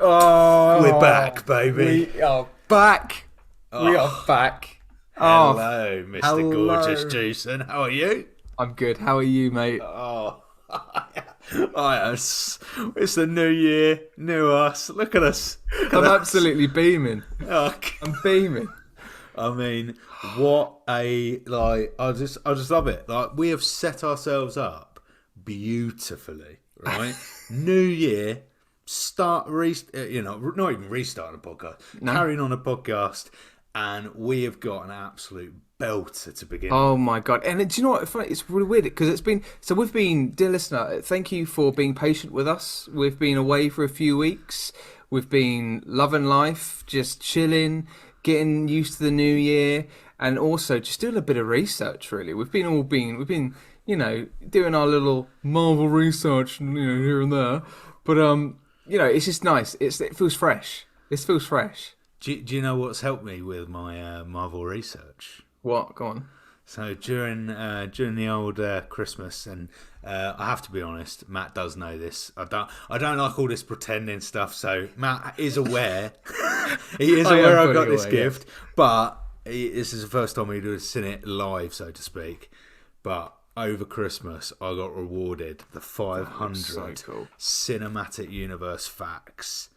Oh, We're back, baby. We are back. We Oh, are back. Oh, hello, Mr. Gorgeous hello. Jason. How are you? I'm good. How are you, mate? Oh, it's the new year, new us. Look at us. Look at I'm us. absolutely beaming. Oh, I'm beaming. I mean, what a like. I just love it. Like we have set ourselves up beautifully, right? New year, not even restarting a podcast, No. carrying on a podcast, and we have got an absolute belter to begin Oh with. my god! And do you know what? It's really weird because it's been so. We've been, dear listener. Thank you for being patient with us. We've been away for a few weeks. We've been loving life, just chilling, getting used to the new year, and also just doing a bit of research. Really, we've been doing our little Marvel research, here and there. But it's just nice. It feels fresh. This feels fresh. Do you know what's helped me with my Marvel research? What? Go on. So during the old Christmas, and I have to be honest, Matt does know this. I don't like all this pretending stuff. So Matt is aware. He is I am aware I fully got this aware, gift, but this is the first time we've seen it live, so to speak. But over Christmas, I got rewarded the 500 so cool. cinematic universe facts.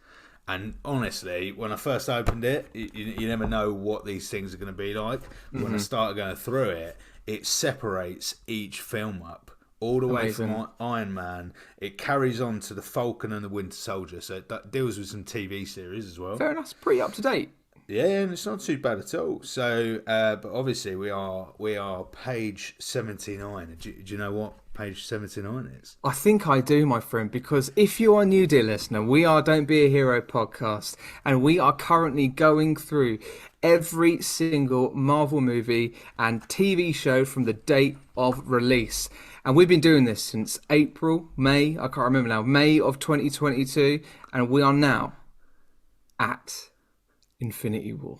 And honestly, when I first opened it, you never know what these things are going to be like. But when I started going through it, it separates each film up all the way Amazing. from Iron Man. It carries on to the Falcon and the Winter Soldier, so that deals with some TV series as well. Fair enough. It's pretty up to date. Yeah, and it's not too bad at all. So, but obviously we are page 79. Do you know what page 79 is? I think I do, my friend, because if you are new, dear listener, we are Don't Be a Hero podcast, and we are currently going through every single Marvel movie and TV show from the date of release. And we've been doing this since May, I can't remember now, May of 2022, and we are now at Infinity War.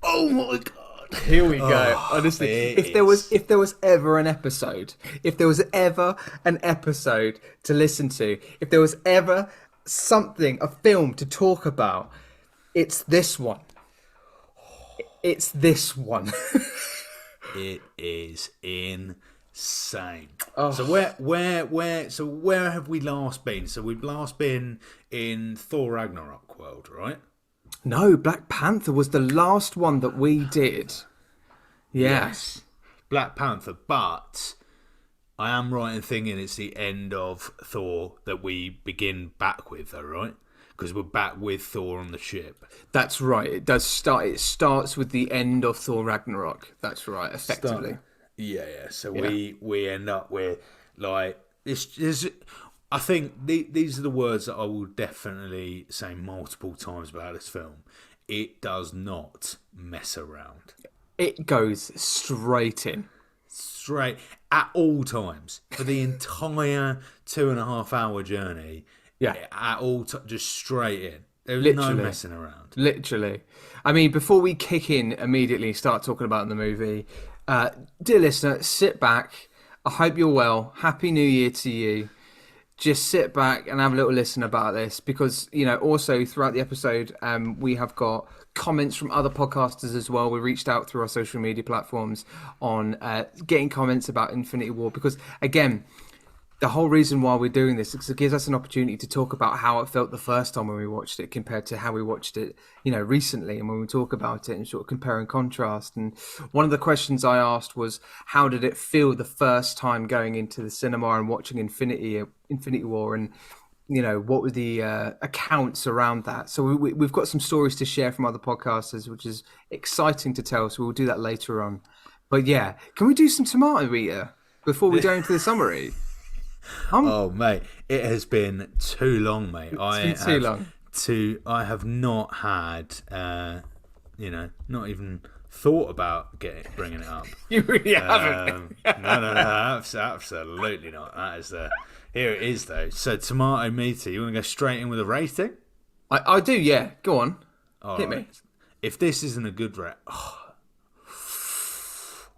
Oh my god! Here we go. Honestly, it if there was ever an episode, if there was ever an episode to listen to, if there was ever something, a film to talk about, it's this one. It's this one. It is insane. Oh. So where have we last been? So we've last been in Thor Ragnarok world, right? No, Black Panther was the last one that we did. Yes. Black Panther, but I am right in thinking it's the end of Thor that we begin back with, though, right? Because we're back with Thor on the ship. That's right. It does start. It starts with the end of Thor Ragnarok. That's right. Effectively. Yeah. So we end up with like this. I think these are the words that I will definitely say multiple times about this film. It does not mess around. It goes straight in. Straight at all times for the entire 2.5 hour journey. Yeah. At all, just straight in. There's no Literally. messing around. Literally. I mean, before we kick in immediately, start talking about the movie, dear listener, sit back. I hope you're well. Happy New Year to you. Just sit back and have a little listen about this because, also throughout the episode, we have got comments from other podcasters as well. We reached out through our social media platforms on getting comments about Infinity War because, again, the whole reason why we're doing this is it gives us an opportunity to talk about how it felt the first time when we watched it compared to how we watched it, recently. And when we talk about it and sort of compare and contrast. And one of the questions I asked was, how did it feel the first time going into the cinema and watching Infinity War? And, what were the accounts around that? So we've got some stories to share from other podcasters, which is exciting to tell. So we'll do that later on. But yeah, can we do some tomato eater before we go into the summary? Oh, mate, it has been too long, mate. It's been too long. I have not had, not even thought about bringing it up. You really haven't. No, absolutely not. That is here it is though. So tomato meter. You want to go straight in with a rating? I do, yeah. Go on. Hit me. If this isn't a good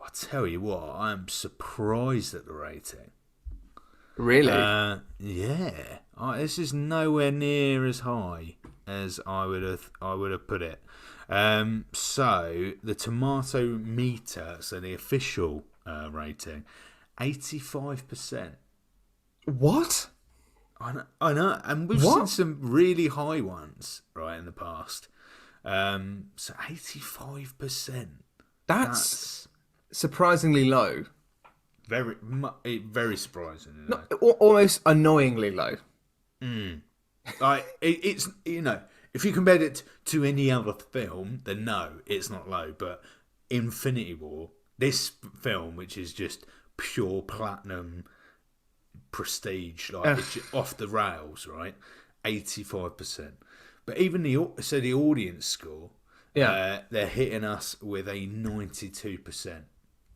I'll tell you what. I am surprised at the rating. Really? Yeah. This is nowhere near as high as I would have put it. So the tomato meter, so the official rating, 85%. What? I know, and we've seen some really high ones right in the past. So 85%. That's surprisingly low. Very surprising. No, almost annoyingly low. It's if you compared it to any other film, then no, it's not low. But Infinity War, this film, which is just pure platinum prestige, like it's just off the rails, right? 85%. But even the audience score, they're hitting us with a 92%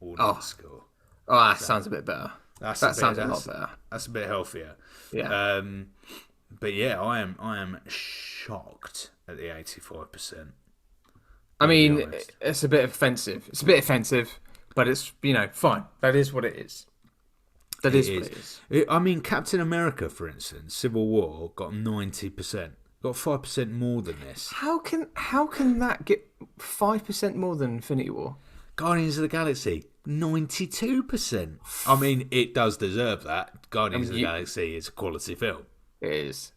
audience score. Oh, that sounds a bit better. That sounds a lot better. That's a bit healthier. Yeah. But yeah, I am shocked at the 85%. I mean, it's a bit offensive. It's a bit offensive, but it's fine. That is what it is. What it is. I mean, Captain America, for instance, Civil War got 90%. Got 5% more than this. How can that get 5% more than Infinity War? Guardians of the Galaxy, 92%. I mean, it does deserve that. Guardians of the Galaxy is a quality film. It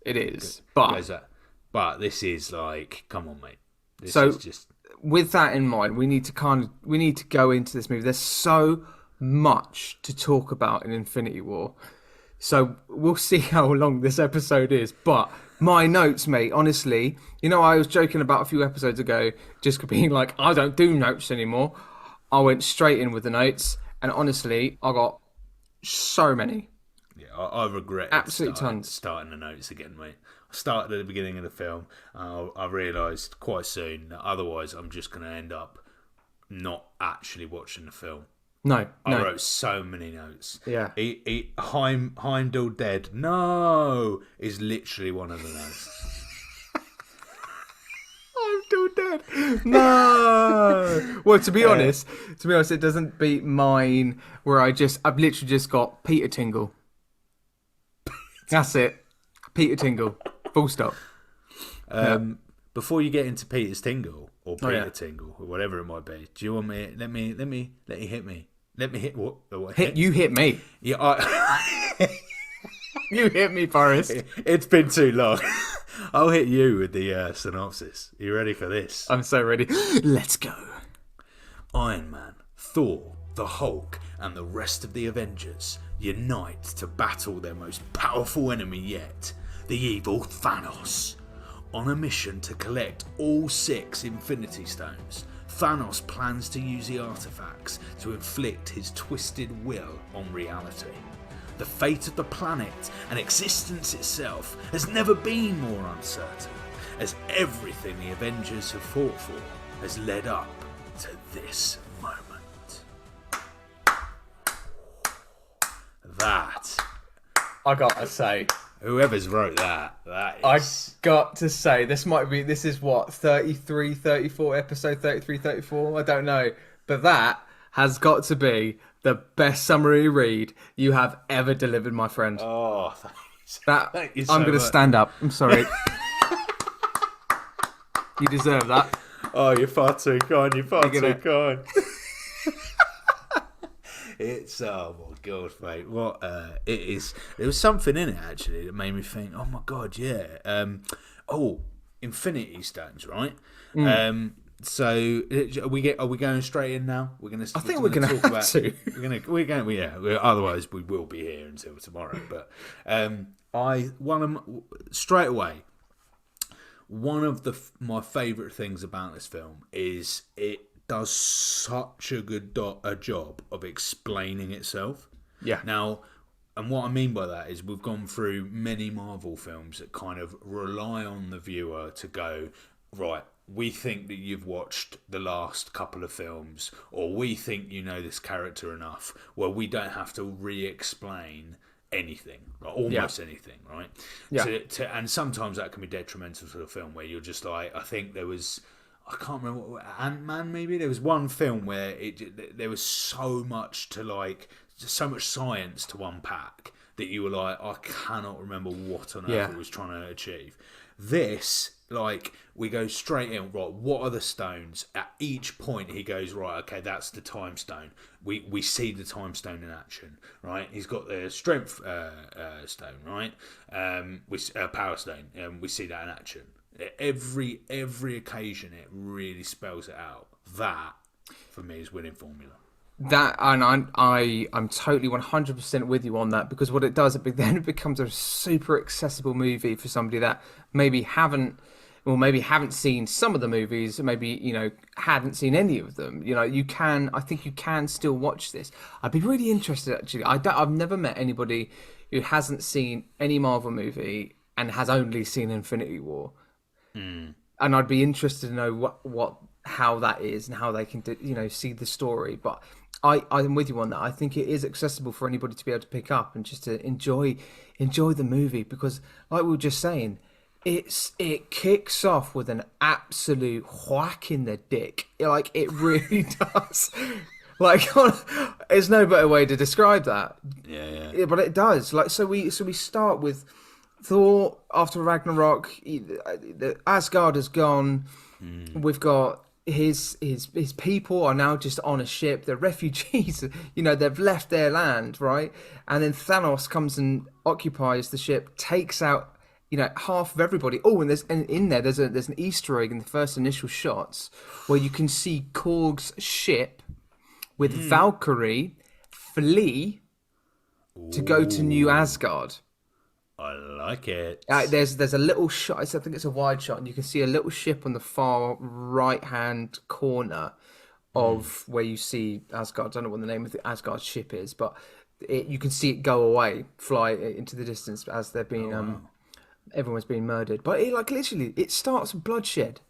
is. But this is like, come on, mate. This so, is just... with that in mind, we need to go into this movie. There's so much to talk about in Infinity War. So we'll see how long this episode is. But my notes, mate, honestly, I was joking about a few episodes ago, just being like, I don't do notes anymore. I went straight in with the notes, and honestly, I got so many. Yeah, I regret starting the notes again, mate. I started at the beginning of the film. I realised quite soon that otherwise I'm just going to end up not actually watching the film. No. I wrote so many notes. Yeah. Heimdall dead. No, is literally one of the notes. Heimdall dead. No. Well, to be honest, it doesn't beat mine. Where I've literally just got Peter Tingle. That's it. Peter Tingle. Full stop. Before you get into Peter's Tingle or Peter Tingle or whatever it might be, do you want me? Let you hit me. Let me hit what? You hit me. Yeah, you hit me, Forrest. It's been too long. I'll hit you with the synopsis. You ready for this? I'm so ready. Let's go. Iron Man, Thor, the Hulk, and the rest of the Avengers unite to battle their most powerful enemy yet, the evil Thanos. On a mission to collect all 6 Infinity Stones, Thanos plans to use the artifacts to inflict his twisted will on reality. The fate of the planet and existence itself has never been more uncertain, as everything the Avengers have fought for has led up to this moment. That, I gotta say, whoever's wrote that is... I got to say, this is what, 33, 34, episode 33, 34? I don't know. But that has got to be the best summary read you have ever delivered, my friend. Oh, thank you so I'm going to stand up. I'm sorry. You deserve that. Oh, you're far too kind. You're far too kind. It's, oh my god, mate, what it is. There was something in it actually that made me think, oh my god, yeah. Infinity Stones, right? So are we going straight in now? I think we're gonna talk about to. Otherwise we will be here until tomorrow. But straight away. One of my favourite things about this film is it does such a good a job of explaining itself. Yeah. Now, and what I mean by that is we've gone through many Marvel films that kind of rely on the viewer to go, right, we think that you've watched the last couple of films, or we think you know this character enough, where we don't have to re-explain anything, like almost anything, right? Yeah. And sometimes that can be detrimental to the film, where you're just like, I think there was, I can't remember, Ant-Man maybe? There was one film where there was so much to like, so much science to unpack that you were like, I cannot remember what on earth it was trying to achieve. This, like, we go straight in, right, what are the stones? At each point he goes, right, okay, that's the time stone. We see the time stone in action, right? He's got the strength stone, right? Power stone, we see that in action. Every occasion it really spells it out. That, for me, is winning formula. That, and I'm totally 100% with you on that, because what it does, then it becomes a super accessible movie for somebody that maybe haven't seen some of the movies, maybe hadn't seen any of them. I think you can still watch this. I'd be really interested, actually. I've never met anybody who hasn't seen any Marvel movie and has only seen Infinity War, and I'd be interested to know how that is and how they can see the story. But I'm with you on that. I think it is accessible for anybody to be able to pick up and just to enjoy the movie, because, like we were just saying, it kicks off with an absolute whack in the dick. Like, it really does. Like, there's no better way to describe that. Yeah. But it does. Like, so we start with Thor after Ragnarok. The Asgard is gone. We've got his people are now just on a ship. They're refugees. They've left their land, right? And then Thanos comes and occupies the ship, takes out half of everybody. Oh, and in there there's an Easter egg in the first initial shots where you can see Korg's ship with Valkyrie flee to go to New Asgard. I like it. There's a little shot. I think it's a wide shot, and you can see a little ship on the far right hand corner of where you see Asgard. I don't know what the name of the Asgard ship is, but you can see it go away, fly into the distance as they're being everyone's being murdered. But it starts with bloodshed.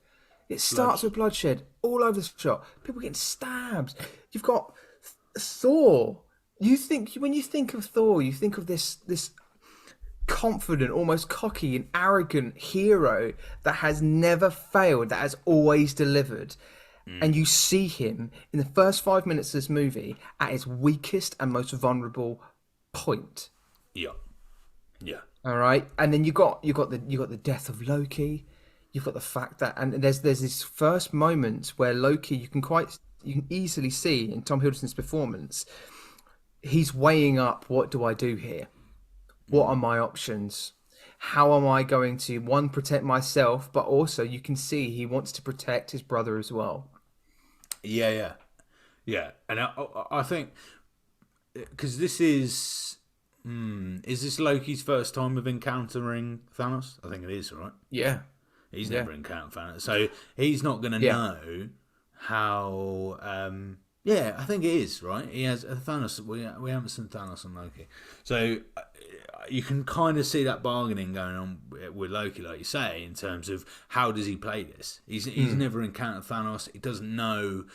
It starts with bloodshed all over the shot. People getting stabbed. You've got Thor. When you think of Thor, you think of this confident, almost cocky and arrogant hero that has never failed, that has always delivered. And you see him in the first 5 minutes of this movie at his weakest and most vulnerable point. Yeah. All right, and then you got the death of Loki. You've got the fact that, and there's this first moment where Loki, you can easily see in Tom Hiddleston's performance, he's weighing up, what do I do here? What are my options? How am I going to, one, protect myself, but also you can see he wants to protect his brother as well. Yeah. And I think, because this is this Loki's first time of encountering Thanos? I think it is, right? Yeah. He's never encountered Thanos, so he's not going to know how. I think it is, right. He has Thanos. We haven't seen Thanos and Loki, so you can kind of see that bargaining going on with Loki, like you say, in terms of how does he play this. He's never encountered Thanos. He doesn't know,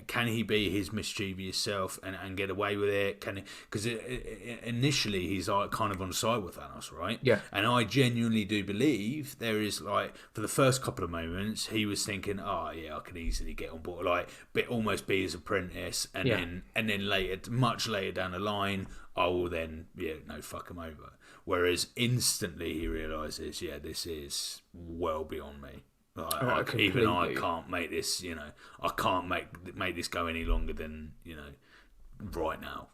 can he be his mischievous self and get away with it? Can he? Because initially he's like kind of on side with Thanos, right? Yeah. And I genuinely do believe there is, like, for the first couple of moments he was thinking, I can easily get on board, like, but almost be his apprentice, and then later, much later down the line, I will then, fuck him over. Whereas instantly he realises, this is well beyond me. Like, even I can't make this, I can't make this go any longer than, right now.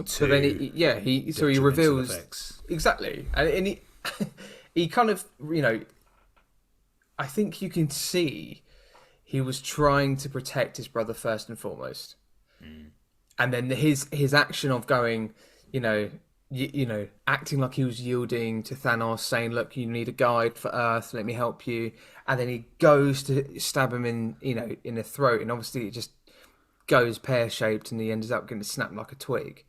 So then he reveals effects. Exactly, and he kind of, I think you can see he was trying to protect his brother first and foremost. And then his action of going, acting like he was yielding to Thanos, saying, "Look, you need a guide for Earth. Let me help you." And then he goes to stab him in the throat, and obviously it just goes pear shaped, and he ends up getting snapped like a twig.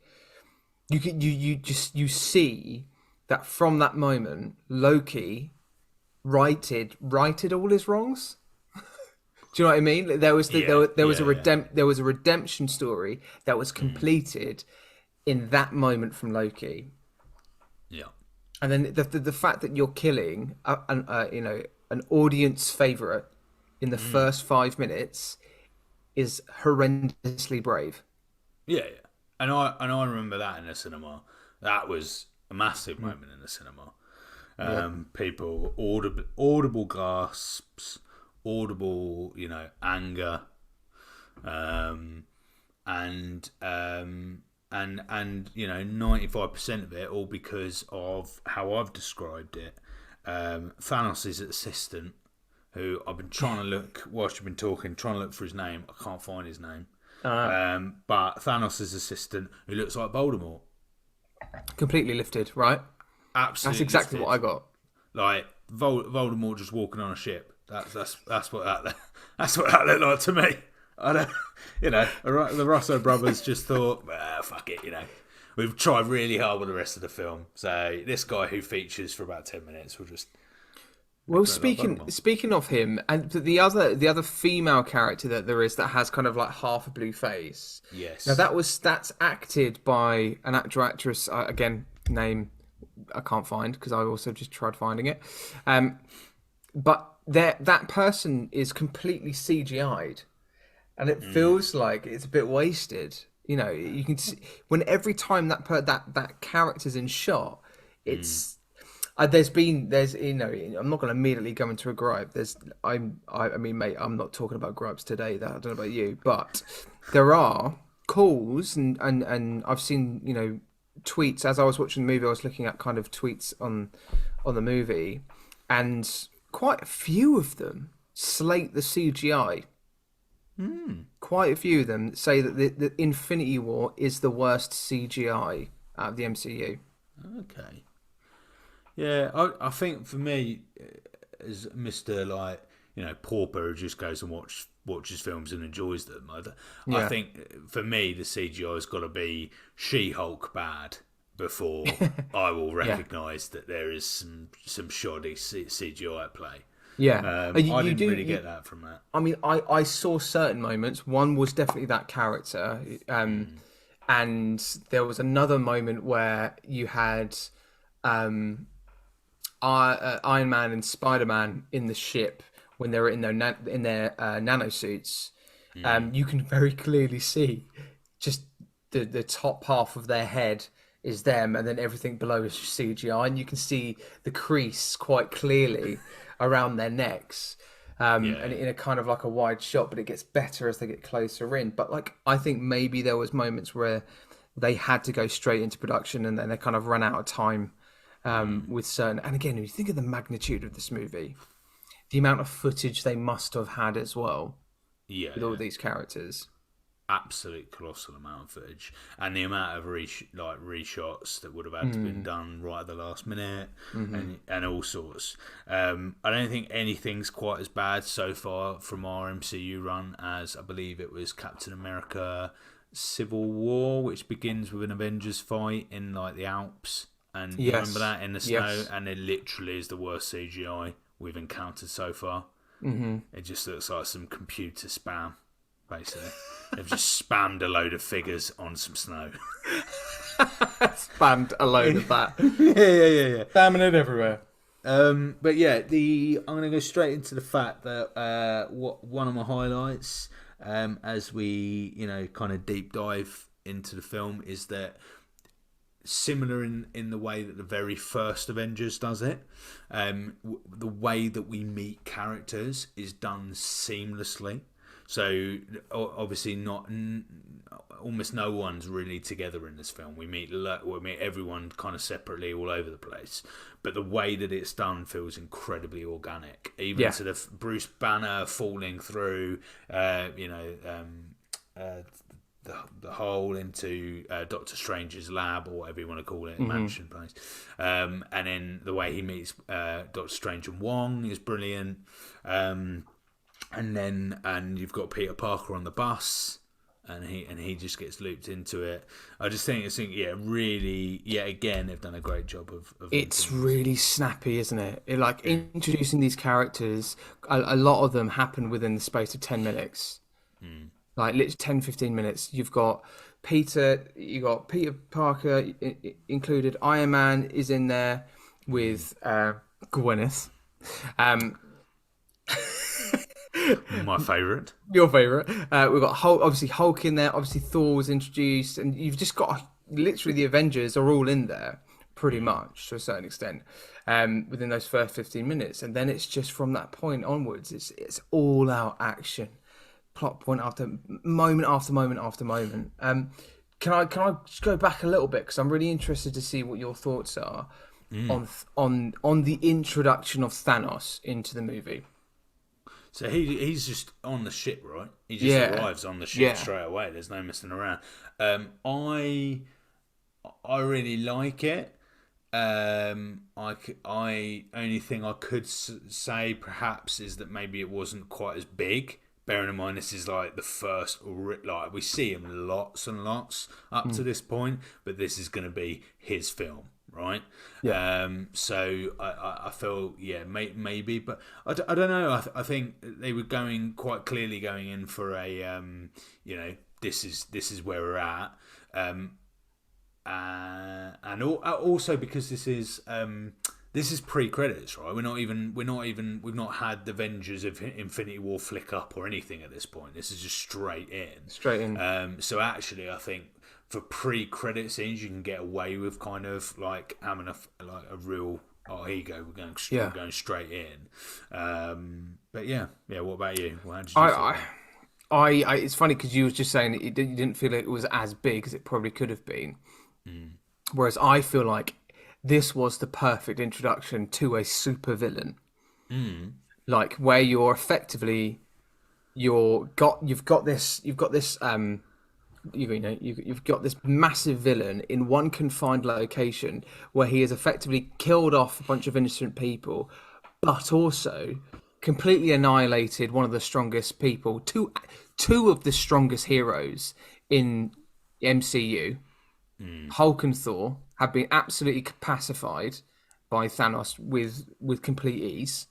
You see that from that moment, Loki righted all his wrongs. Do you know what I mean? There was a redemption story that was completed in that moment from Loki. Yeah. And then the fact that you're killing an audience favorite in the first 5 minutes is horrendously brave. Yeah, yeah. And I remember that in the cinema. That was a massive moment in the cinema. Yeah. People audible gasps, audible, anger, and 95% of it all because of how I've described it. Thanos' assistant, who I've been trying to look whilst you've been talking, trying to look for his name. I can't find his name. But Thanos' assistant, who looks like Voldemort, Completely lifted, right? That's absolutely exactly lifted. what I got. Like Voldemort just walking on a ship. That's what that's what that looked like to me. I don't, the Russo brothers just thought, fuck it, we've tried really hard with the rest of the film. So this guy who features for about 10 minutes will just. Well, Like Voldemort. speaking of him, and the other female character that there is that has kind of like half a blue face. Yes. Now that's acted by an actress again, name I can't find because I also just tried finding it. But that person is completely CGI'd, and it feels like it's a bit wasted. You can see when every time that character's in shot, it's. There's I'm not going to immediately go into a gripe. I mean, mate, I'm not talking about gripes today. I don't know about you, but there are calls and I've seen tweets as I was watching the movie. I was looking at kind of tweets on the movie, and quite a few of them slate the CGI. Quite a few of them say that the Infinity War is the worst CGI out of the MCU. Okay. Yeah, I think for me, as Mr. Pauper who just goes and watches films and enjoys them, I think for me the CGI has got to be She-Hulk bad before I will recognise that there is some shoddy CGI at play. Yeah, I didn't really get that from that. I mean, I saw certain moments. One was definitely that character, and there was another moment where you had Iron Man and Spider-Man in the ship when they were in their nanosuits. You can very clearly see just the top half of their head is them, and then everything below is CGI, and you can see the crease quite clearly around their necks. And in a kind of like a wide shot, but it gets better as they get closer in. But I think maybe there was moments where they had to go straight into production, and then they kind of ran out of time with certain. And again, when you think of the magnitude of this movie, the amount of footage they must have had as well, with all these characters. Absolute colossal amount of footage, and the amount of reshots that would have had to been done right at the last minute, and all sorts. I don't think anything's quite as bad so far from our MCU run as I believe it was Captain America: Civil War, which begins with an Avengers fight in the Alps, and you remember that in the snow, and it literally is the worst CGI we've encountered so far. It just looks like some computer spam. Basically, they've just spammed a load of figures on some snow. Spammed a load of that. Yeah. Spamming it everywhere. But yeah, I'm going to go straight into the fact that one of my highlights, as we kind of deep dive into the film, is that similar in the way that the very first Avengers does it, the way that we meet characters is done seamlessly. So obviously almost no one's really together in this film. We meet everyone kind of separately all over the place, but the way that it's done feels incredibly organic. Even to the Bruce Banner falling through, the hole into Doctor Strange's lab, or whatever you want to call it, Hmm. mansion place. And then the way he meets Doctor Strange and Wong is brilliant. And you've got Peter Parker on the bus, and he just gets looped into it. I just think really, yet again, they've done a great job of It's linking these. really snappy, isn't it? Like introducing these characters, a lot of them happen within the space of 10 minutes. Like literally 10, 15 minutes. You got Peter Parker included. Iron Man is in there with Gwyneth. Um, My favourite. your favorite. We've got Hulk, obviously Hulk in there. Obviously Thor was introduced, and you've just got literally the Avengers are all in there, pretty much to a certain extent, within those first 15 minutes, and then it's just from that point onwards, it's all out action, plot point after moment after moment. Can I just go back a little bit because I'm really interested to see what your thoughts are on the introduction of Thanos into the movie. So he's just on the ship, right? He just Yeah, arrives on the ship yeah. straight away. There's no messing around. I really like it. I only thing I could say perhaps is that maybe it wasn't quite as big. Bearing in mind this is like the first, like we see him lots and lots up to this point, but this is going to be his film, right? Yeah. So I feel maybe, but I don't know. I think they were going quite clearly going in for a this is where we're at. And also because this is pre-credits, right? We've not had the Avengers of Infinity War flick up or anything at this point. This is just straight in. Straight in. So actually, I think for pre-credit scenes, you can get away with kind of like having a real. Oh, here you go. Yeah. We're going straight in. But yeah. What about you? How did you I, feel? I, it's funny because you was just saying that you didn't feel it was as big as it probably could have been. Whereas I feel like this was the perfect introduction to a super villain, like where you're effectively you've got this you've got this massive villain in one confined location where he has effectively killed off a bunch of innocent people, but also completely annihilated one of the strongest people, two of the strongest heroes in MCU. Hulk and Thor have been absolutely pacified by Thanos with complete ease,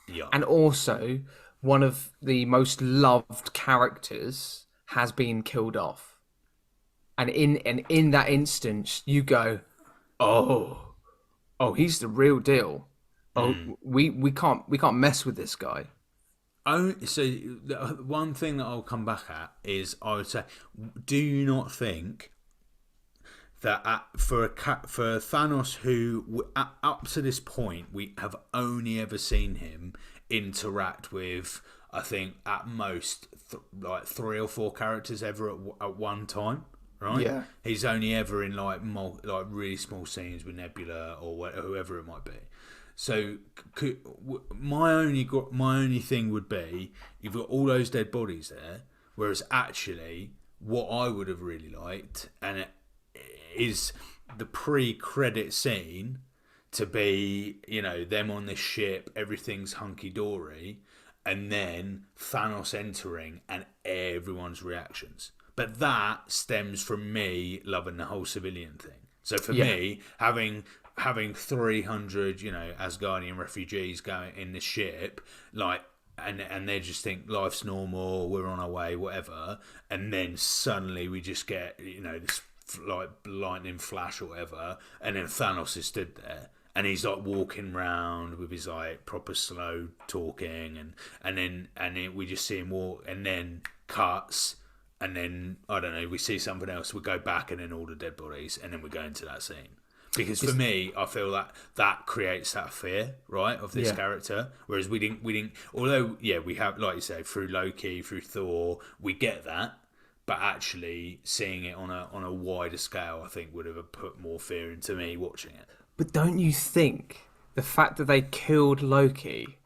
Yeah. and also one of the most loved characters has been killed off. And in that instance, you go, oh, he's the real deal. Oh, we can't mess with this guy. Oh, so the one thing that I'll come back at is I would say, do you not think that for Thanos, who up to this point we have only ever seen him interact with, I think at most like 3 or 4 characters ever at one time, right? Yeah. He's only ever in like really small scenes with Nebula or whoever it might be. So my only thing would be you've got all those dead bodies there, whereas actually what I would have really liked and it is the pre-credit scene to be, them on this ship, everything's hunky-dory, and then Thanos entering and everyone's reactions. But that stems from me loving the whole civilian thing. So for Yeah. me, having 300, Asgardian refugees going in this ship, like, and they just think life's normal, we're on our way, whatever, and then suddenly we just get, this like lightning flash or whatever, and then Thanos is stood there and he's like walking round with his like proper slow talking, and then we just see him walk, and then cuts, and then I don't know, we see something else, we go back, and then all the dead bodies, and then we go into that scene. Because for me, I feel that creates that fear, right, of this Yeah. character. Whereas we didn't. Although, we have, like you say, through Loki, through Thor, we get that. But actually, seeing it on a wider scale, I think would have put more fear into me watching it. But don't you think the fact that they killed Loki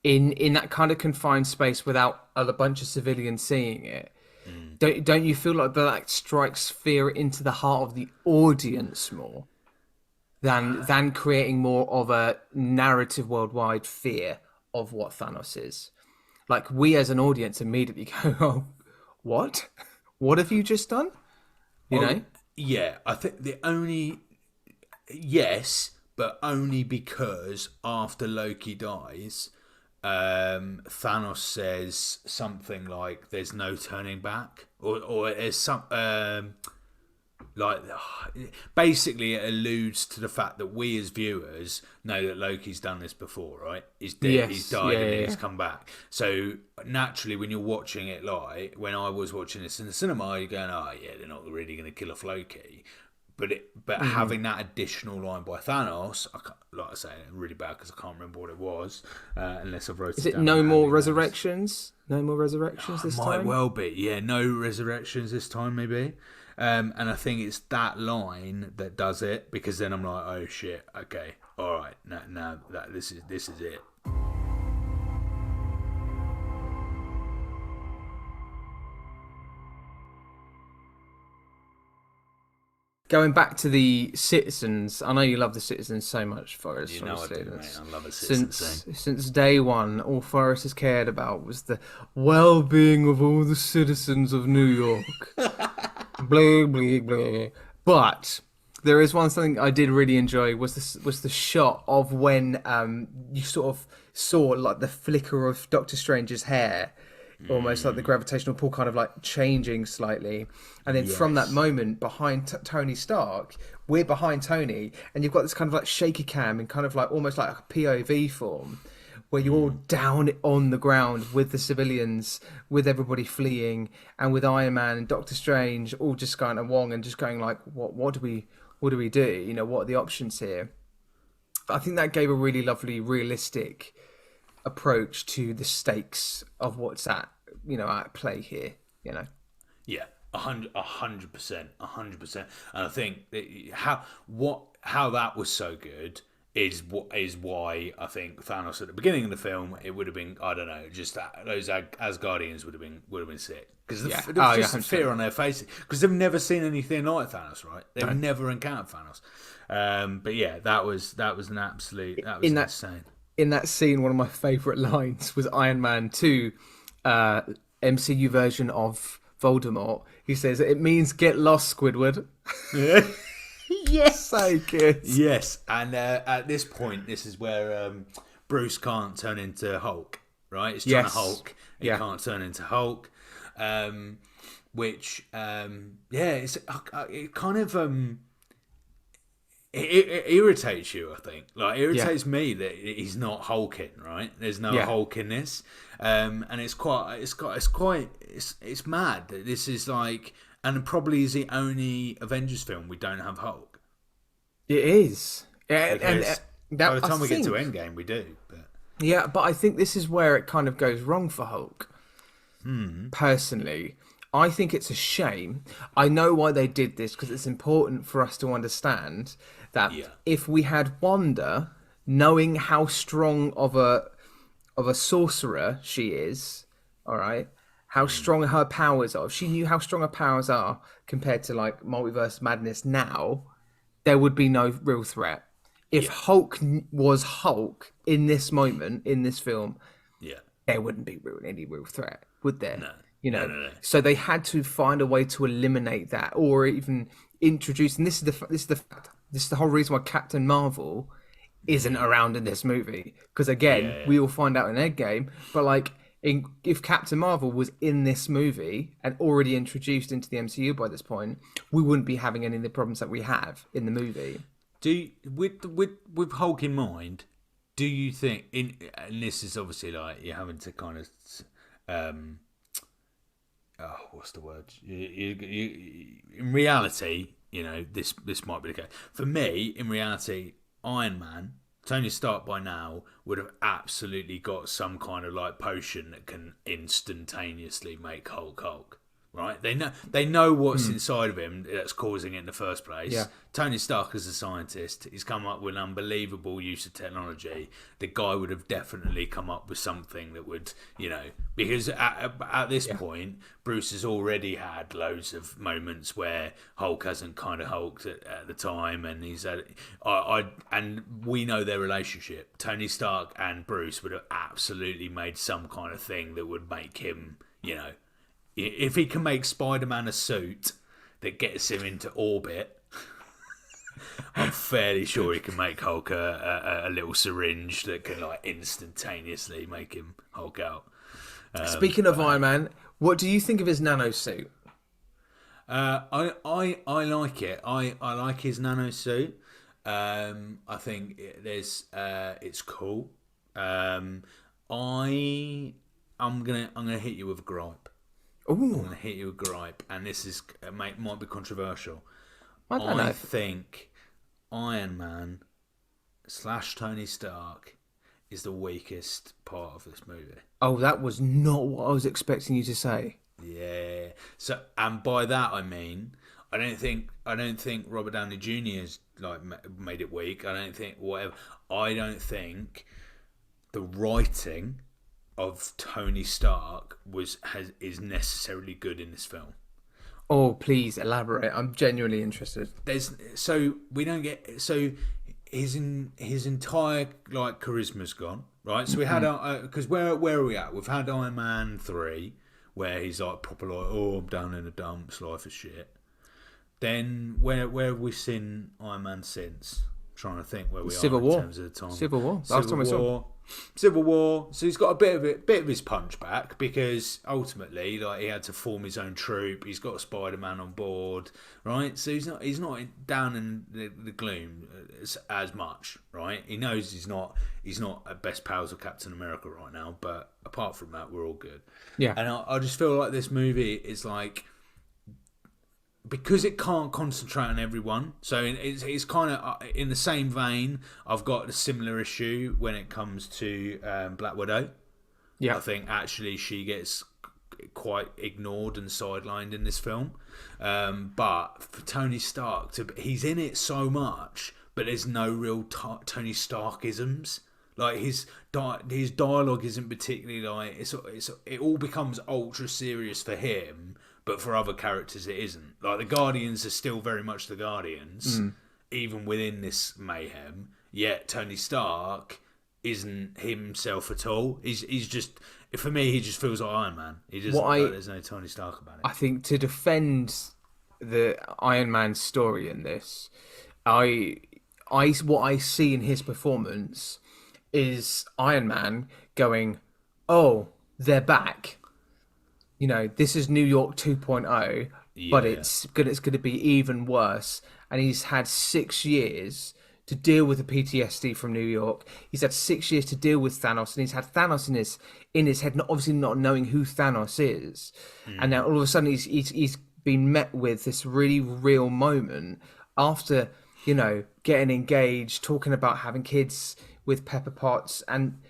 in that kind of confined space without a bunch of civilians seeing it, Don't you feel like that strikes fear into the heart of the audience more than creating more of a narrative worldwide fear of what Thanos is? Like we as an audience immediately go, "Oh, what? What have you just done?" You Oh, know? yeah. I think the only yes, but only because after Loki dies, Thanos says something like, "There's no turning back," or there's some like basically it alludes to the fact that we as viewers know that Loki's done this before, right? He's dead, he's Yes. died, Yeah. and Yeah. then Yeah. he's come back. So naturally, when you're watching it live, when I was watching this in the cinema, you're going, "Oh yeah, they're not really going to kill off Loki." But having that additional line by Thanos, like I say, really bad because I can't remember what it was, unless I've wrote Is it it down in no my more handy notes. resurrections? No more resurrections this Might time? well be, yeah. No resurrections this time, maybe. And I think it's that line that does it, because then I'm like, oh shit, okay, all right, now that this is it. Going back to the citizens, I know you love the citizens so much, Forrest. You know I Obviously, do, mate. I love a citizen since scene. since day one, all Forrest has cared about was the well-being of all the citizens of New York. Blah blah blah. But there is one thing I did really enjoy was the shot of when you sort of saw like the flicker of Doctor Strange's hair, almost like the gravitational pull kind of like changing slightly, and then from that Yes. moment behind Tony Stark, we're behind Tony, and you've got this kind of like shaky cam in kind of like almost like a POV form where you're all down on the ground with the civilians, with everybody fleeing, and with Iron Man and Doctor Strange all just going along and just going like, what do we do? You know, what are the options here? I think that gave a really lovely, realistic approach to the stakes of what's at play here. You know, Yeah, 100%, 100%. And I think that how that was so good is why I think Thanos at the beginning of the film, it would have been, I don't know, just that those Asgardians would have been sick, because yeah, there was oh yeah, just the 100%. fear on their faces, because they've never seen anything like Thanos, right? They've No. never encountered Thanos. But yeah, that was In that insane. in that scene, one of my favourite lines was Iron Man 2, uh, MCU version of Voldemort. He says, "It means get lost, Squidward." Yes. So good. Yes, and at this point, this is where Bruce can't turn into Hulk, right? He's trying to Yes. Hulk. He Yeah. can't turn into Hulk, which, yeah, it kind of it irritates you. I think, like, it Yeah. irritates me that he's not hulking. Right? There's no Yeah. Hulk in this, and it's mad that this is like, and probably is the only Avengers film we don't have Hulk. It is. Yeah, and Because by that the I time we get to think. Endgame, we do. But Yeah, but I think this is where it kind of goes wrong for Hulk. Personally, I think it's a shame. I know why they did this because it's important for us to understand that yeah, if we had Wanda, knowing how strong of a sorcerer she is, all right, how strong her powers are. If she knew how strong her powers are compared to like multiverse madness now, there would be no real threat. If yeah, Hulk was Hulk in this moment in this film, yeah. there wouldn't be any real threat, would there? No, You no, know, no, no. so they had to find a way to eliminate that, or even introduce. And this is the whole reason why Captain Marvel isn't around in this movie, because again, Yeah, yeah, we will find out in Endgame. But like, if Captain Marvel was in this movie and already introduced into the MCU by this point, we wouldn't be having any of the problems that we have in the movie. Do you, with Hulk in mind, do you think and this is obviously like you're having to kind of what's the word? In reality, this might be the case. For me, in reality, Iron Man, Tony Stark by now would have absolutely got some kind of like potion that can instantaneously make Hulk Hulk. right? They know what's inside of him that's causing it in the first place. Yeah. Tony Stark, as a scientist, he's come up with an unbelievable use of technology. The guy would have definitely come up with something that would, because at this point, Bruce has already had loads of moments where Hulk hasn't kind of hulked at the time, and he's had, and we know their relationship. Tony Stark and Bruce would have absolutely made some kind of thing that would make him, if he can make Spider-Man a suit that gets him into orbit, I'm fairly sure he can make Hulk a little syringe that can like instantaneously make him Hulk out. Speaking of Iron Man, what do you think of his nano suit? I like it. I like his nano suit. I think it's cool. I'm gonna hit you with a gripe. Ooh. I'm gonna hit you with a gripe, and this is might be controversial. I don't know. I think Iron Man / Tony Stark is the weakest part of this movie. Oh, that was not what I was expecting you to say. Yeah. So, and by that I mean, I don't think Robert Downey Jr. has like made it weak. I don't think the writing of Tony Stark is necessarily good in this film. Oh, please elaborate. I'm genuinely interested. His entire like charisma's gone, right? So we had because where are we at? We've had Iron Man 3, where he's like proper like, oh, I'm down in the dumps, life is shit. Then where have we seen Iron Man since? I'm trying to think where we are in terms of the time. Civil War. Last time we saw. Civil War. So he's got a bit of his punch back, because ultimately, like, he had to form his own troop. He's got Spider-Man on board, right? So he's not down in the gloom as much, right? He knows he's not at best pals with Captain America right now, but apart from that, we're all good. Yeah. And I just feel like this movie is like, because it can't concentrate on everyone, so it's kind of in the same vein. I've got a similar issue when it comes to Black Widow. Yeah, I think actually she gets quite ignored and sidelined in this film. But for Tony Stark, he's in it so much, but there's no real Tony Starkisms. Like his dialogue isn't particularly like it all becomes ultra serious for him. But for other characters, it isn't. Like, the Guardians are still very much the Guardians, even within this mayhem. Yet Tony Stark isn't himself at all. He's just, for me, he just feels like Iron Man. There's no Tony Stark about it. I think to defend the Iron Man story in this, what I see in his performance is Iron Man going, "Oh, they're back. This is New York 2.0, but it's going to be even worse." And he's had 6 years to deal with the PTSD from New York. He's had 6 years to deal with Thanos, and he's had Thanos in his head, obviously not knowing who Thanos is. And now all of a sudden he's been met with this really real moment after, getting engaged, talking about having kids with Pepper Potts, and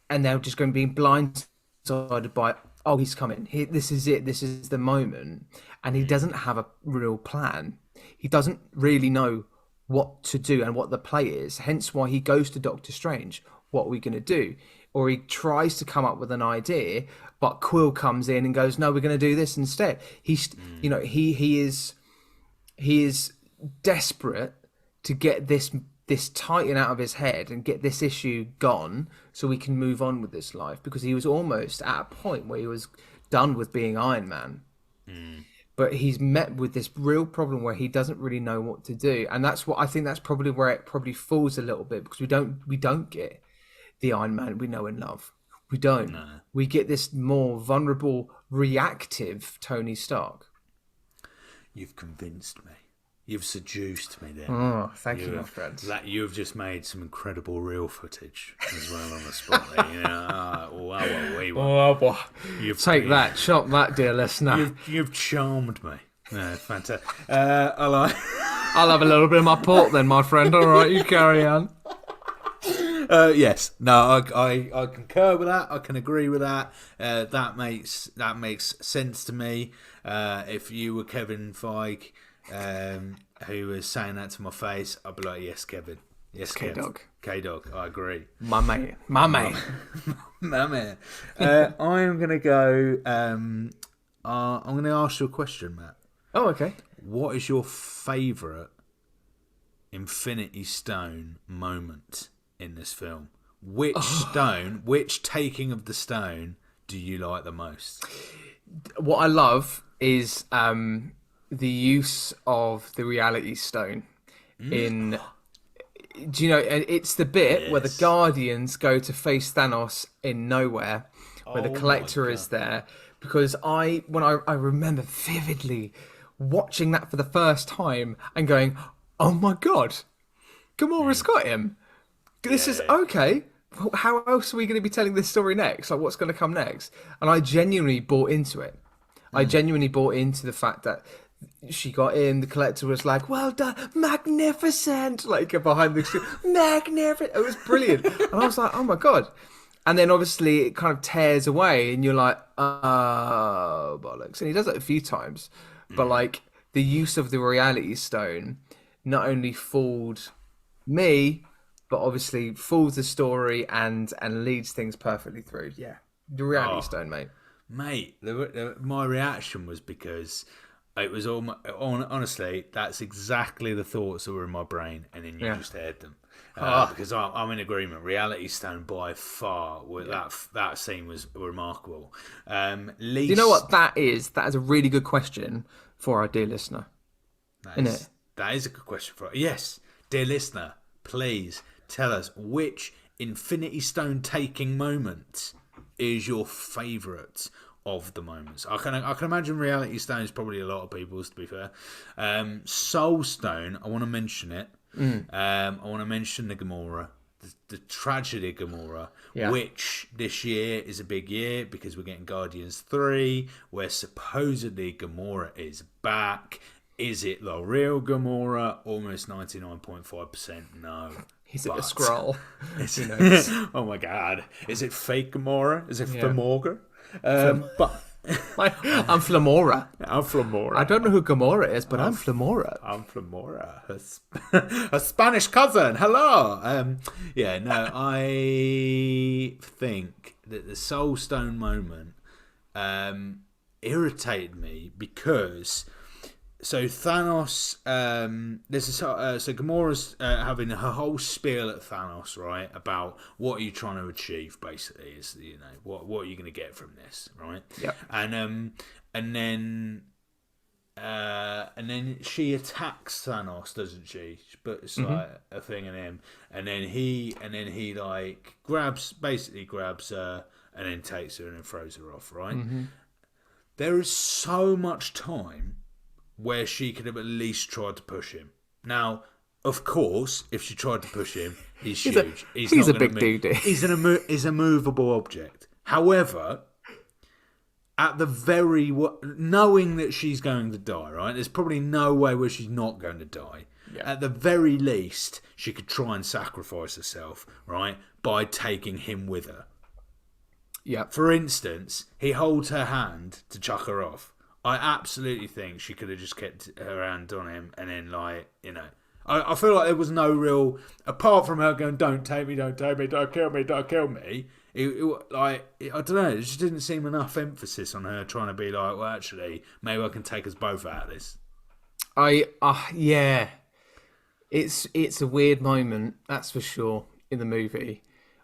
they're just going to be blindsided by, oh, he's coming. This is it. This is the moment. And he doesn't have a real plan. He doesn't really know what to do and what the play is. Hence why he goes to Doctor Strange. What are we going to do? Or he tries to come up with an idea, but Quill comes in and goes, no, we're going to do this instead. He is desperate to get this tighten out of his head and get this issue gone so we can move on with this life, because he was almost at a point where he was done with being Iron Man. But he's met with this real problem where he doesn't really know what to do, and that's probably where it probably falls a little bit, because we don't get the Iron Man we know and love. We don't. No. We get this more vulnerable, reactive Tony Stark. You've convinced me. You've seduced me there. Oh, thank you, my friend. You have just made some incredible real footage as well on the spot. Take that, chop that, dear listener. You've charmed me. Yeah, fantastic. I'll have a little bit of my port then, my friend. All right, you carry on. Yes, no, I concur with that. I can agree with that. That makes sense to me. If you were Kevin Feige, who was saying that to my face, I'd be like, yes, Kevin, yes, K Kev, Dog, K-Dog, I agree. my mate, my mate. My man. I am gonna go. I'm gonna ask you a question, Matt. Oh, okay. What is your favourite Infinity Stone moment in this film? Which taking of the stone do you like the most? What I love is the use of the reality stone in. Do you know? It's the bit where the Yes. Guardians go to face Thanos in nowhere, where the Oh my Collector god. is there. Because I remember vividly watching that for the first time and going, "Oh my god, Gamora's got him. This is Yeah. okay. How else are we going to be telling this story next? Like, what's going to come next?" And I genuinely bought into it. I genuinely bought into the fact that she got in. The Collector was like, "Well done, magnificent!" Like behind the screen, magnificent. It was brilliant, and I was like, "Oh my god!" And then obviously it kind of tears away, and you're like, "Oh bollocks!" And he does it a few times, but like the use of the Reality Stone not only fooled me, but obviously fools the story and leads things perfectly through. Yeah, the Reality Stone, mate. Mate, my reaction was because it was honestly, that's exactly the thoughts that were in my brain, and then you Yeah. just heard them. Ah. Because I'm in agreement. Reality Stone by far, that scene was remarkable. Do you know what that is? That is a really good question for our dear listener, isn't it? That is a good question for yes, dear listener. Please tell us which Infinity Stone taking moment is your favourite of the moments. I can imagine Reality Stone is probably a lot of people's. To be fair, Soul Stone. I want to mention it. I want to mention the Gamora, the tragedy of Gamora, Yeah. which this year is a big year because we're getting Guardians 3, where supposedly Gamora is back. Is it the real Gamora? Almost 99.5% no. He's a But scroll. Who knows? Oh my god. Is it fake Gamora? Is it Yeah. Flamorga? But I'm Flamora. I'm Flamora. I don't know who Gamora is, but I'm Flamora. I'm Flamora, her Spanish cousin. Hello. Yeah, no, I think that the Soul Stone moment irritated me because so Thanos, so Gamora's having her whole spiel at Thanos, right, about what are you trying to achieve, basically, is what are you going to get from this, right? Yep. And then she attacks Thanos, doesn't she? She puts like a thing in him, and then he like grabs her, and then takes her and then throws her off, right? There is so much time where she could have at least tried to push him. Now, of course, if she tried to push him, he's huge. He's not a gonna big dude. He's a movable object. However, at the knowing that she's going to die, right? There's probably no way where she's not going to die. Yeah. At the very least, she could try and sacrifice herself, right, by taking him with her. Yeah. For instance, he holds her hand to chuck her off. I absolutely think she could have just kept her hand on him and then, I feel like there was no real, apart from her going, don't take me, don't kill me, don't kill me. I don't know, it just didn't seem enough emphasis on her trying to be like, well, actually, maybe I can take us both out of this. Yeah. It's a weird moment, that's for sure, in the movie,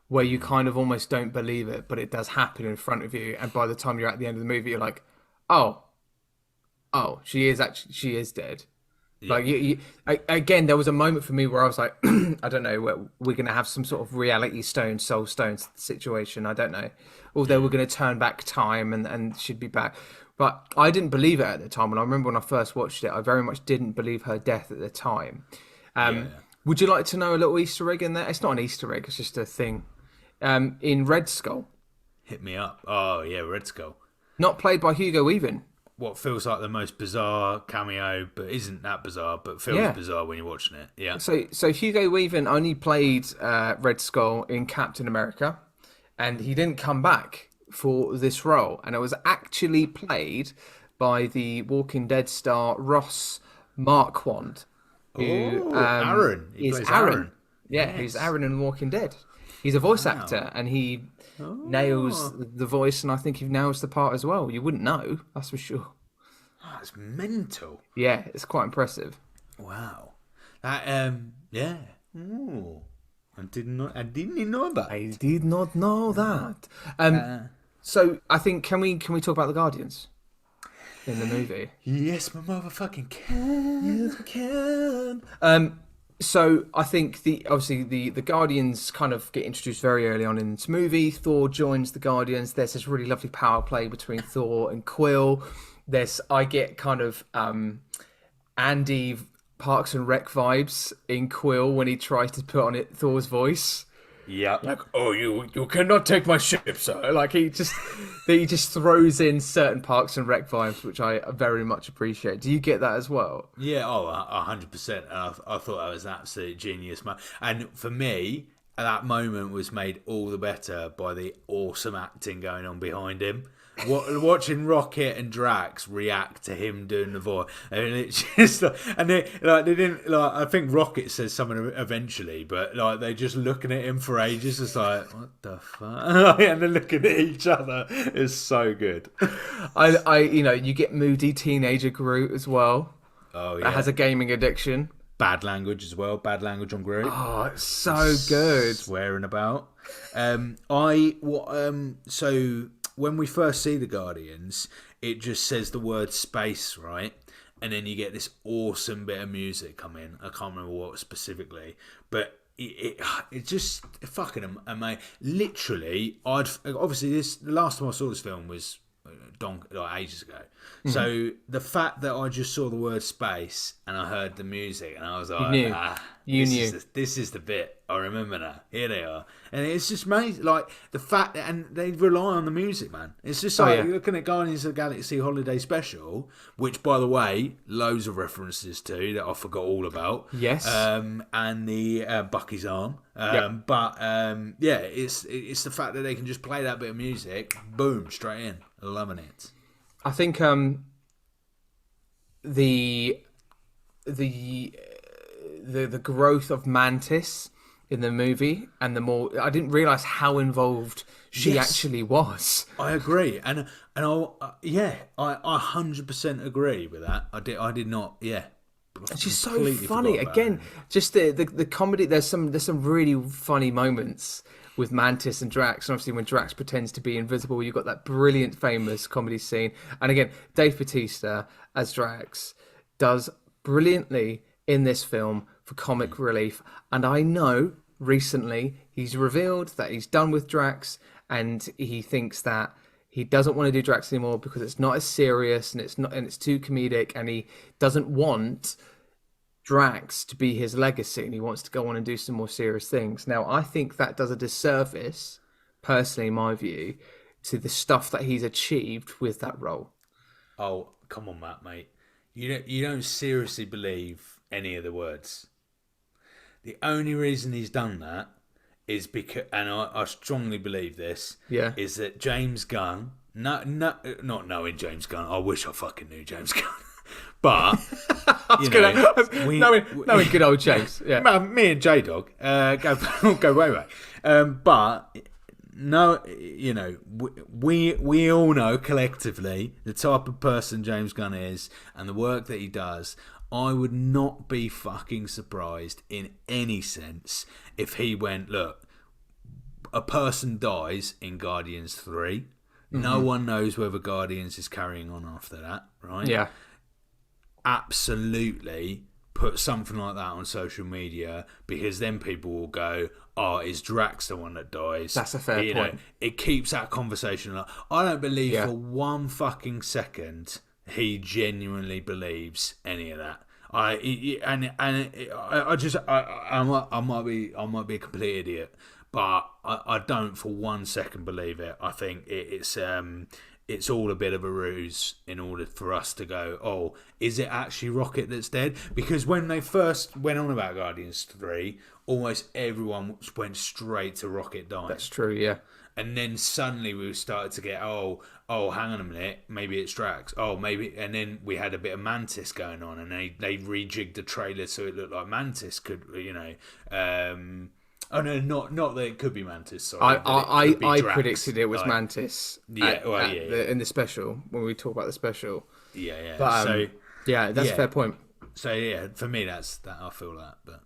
where you kind of almost don't believe it, but it does happen in front of you, and by the time you're at the end of the movie, you're like, oh, she is dead. Yeah. Like again, there was a moment for me where I was like, I don't know, we're gonna have some sort of reality stone, soul stone situation. I don't know, although we're gonna turn back time and she'd be back. But I didn't believe it at the time, and I remember when I first watched it, I very much didn't believe her death at the time. Would you like to know a little Easter egg in there? It's not an Easter egg; it's just a thing. In Red Skull, Hit me up. Oh yeah, Red Skull. not played by Hugo Weaving. what feels like the most bizarre cameo, but isn't that bizarre, but feels Yeah. bizarre when you're watching it. Yeah. So Hugo Weaving only played Red Skull in Captain America, and he didn't come back for this role, and it was actually played by the Walking Dead star Ross Marquand, who Aaron. He is plays Aaron. Aaron. Yeah, Yes. who's Aaron in Walking Dead. He's a voice actor, and he nails the voice, and I think he nails the part as well. You wouldn't know, that's for sure. Oh, that's mental. Yeah, it's quite impressive. Wow. That yeah. Ooh. I didn't know that. I did not know that. So I think can we talk about the Guardians in the movie? Yes, my motherfucking can. Yes, we can. So I think obviously the Guardians kind of get introduced very early on in this movie. Thor joins the Guardians. There's this really lovely power play between Thor and Quill. I get kind of Andy Parks and Rec vibes in Quill when he tries to put on it Thor's voice. Yeah. Like, oh, you cannot take my ship, sir. Like he just throws in certain Parks and Rec vibes, which I very much appreciate. Do you get that as well? Yeah, 100%. And I thought that was an absolute genius. And for me, that moment was made all the better by the awesome acting going on behind him. Watching Rocket and Drax react to him doing the voice, and it's just and they didn't like. I think Rocket says something eventually, but like they just looking at him for ages. It's like what the fuck, and they're looking at each other. It's so good. You get moody teenager Groot as well. Oh yeah, that has a gaming addiction. Bad language as well. Bad language on Groot. Oh, it's so good. Swearing about. So when we first see the Guardians, it just says the word space, right? And then you get this awesome bit of music come in. I can't remember what specifically, but it just fucking amazing. Literally, the last time I saw this film was ages ago. Mm-hmm. So the fact that I just saw the word space and I heard the music and I was like, you knew. This is the bit. I remember now. Here they are. And it's just amazing. Like the fact that, and they rely on the music, man. It's just like you're looking at Guardians of the Galaxy Holiday Special, which by the way, loads of references to that I forgot all about. Yes. And the Bucky's arm. It's the fact that they can just play that bit of music, boom, straight in. Loving it. I think the growth of Mantis in the movie, and I didn't realize how involved she actually was. I agree, and I 100% agree with that. I did not. Yeah. She's so funny. Again, just the comedy. There's some really funny moments with Mantis and Drax, and obviously when Drax pretends to be invisible, you've got that brilliant, famous comedy scene. And again, Dave Bautista as Drax does brilliantly in this film for comic relief. And I know recently he's revealed that he's done with Drax, and he thinks that he doesn't want to do Drax anymore because it's not as serious and it's too comedic, and he doesn't want Drax to be his legacy, and he wants to go on and do some more serious things. Now, I think that does a disservice, personally, in my view, to the stuff that he's achieved with that role. Oh, come on, Matt, mate. You don't seriously believe any of the words. The only reason he's done that is because, and I strongly believe this, is that James Gunn, not knowing James Gunn, I wish I fucking knew James Gunn, but knowing good old James, me and J Dog go way back, but no, we all know collectively the type of person James Gunn is and the work that he does. I would not be fucking surprised in any sense if he went, look, a person dies in Guardians 3. Mm-hmm. No one knows whether Guardians is carrying on after that, right? Yeah. Absolutely put something like that on social media, because then people will go, oh, is Drax the one that dies? That's a fair point. It keeps that conversation alive. I don't believe for one fucking second he genuinely believes any of that. I might be a complete idiot, but I don't for 1 second believe it. I think it's it's all a bit of a ruse in order for us to go, oh, is it actually Rocket that's dead? Because when they first went on about Guardians 3, almost everyone went straight to Rocket dying. That's true, yeah. And then suddenly we started to get, oh, hang on a minute, maybe it's Drax. Oh, maybe, and then we had a bit of Mantis going on, and they rejigged the trailer so it looked like Mantis could, oh no, not that it could be Mantis. Sorry, I predicted it was like, Mantis. Yeah, in the special when we talk about the special. Yeah. But, that's a fair point. So yeah, for me that's that. I feel that, but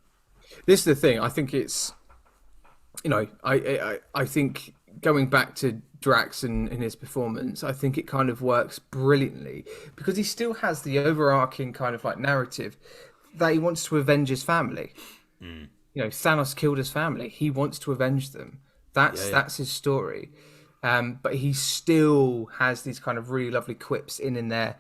this is the thing. I think it's, I think going back to Drax and his performance, I think it kind of works brilliantly because he still has the overarching kind of like narrative that he wants to avenge his family. Thanos killed his family. He wants to avenge them. That's his story. But he still has these kind of really lovely quips in there,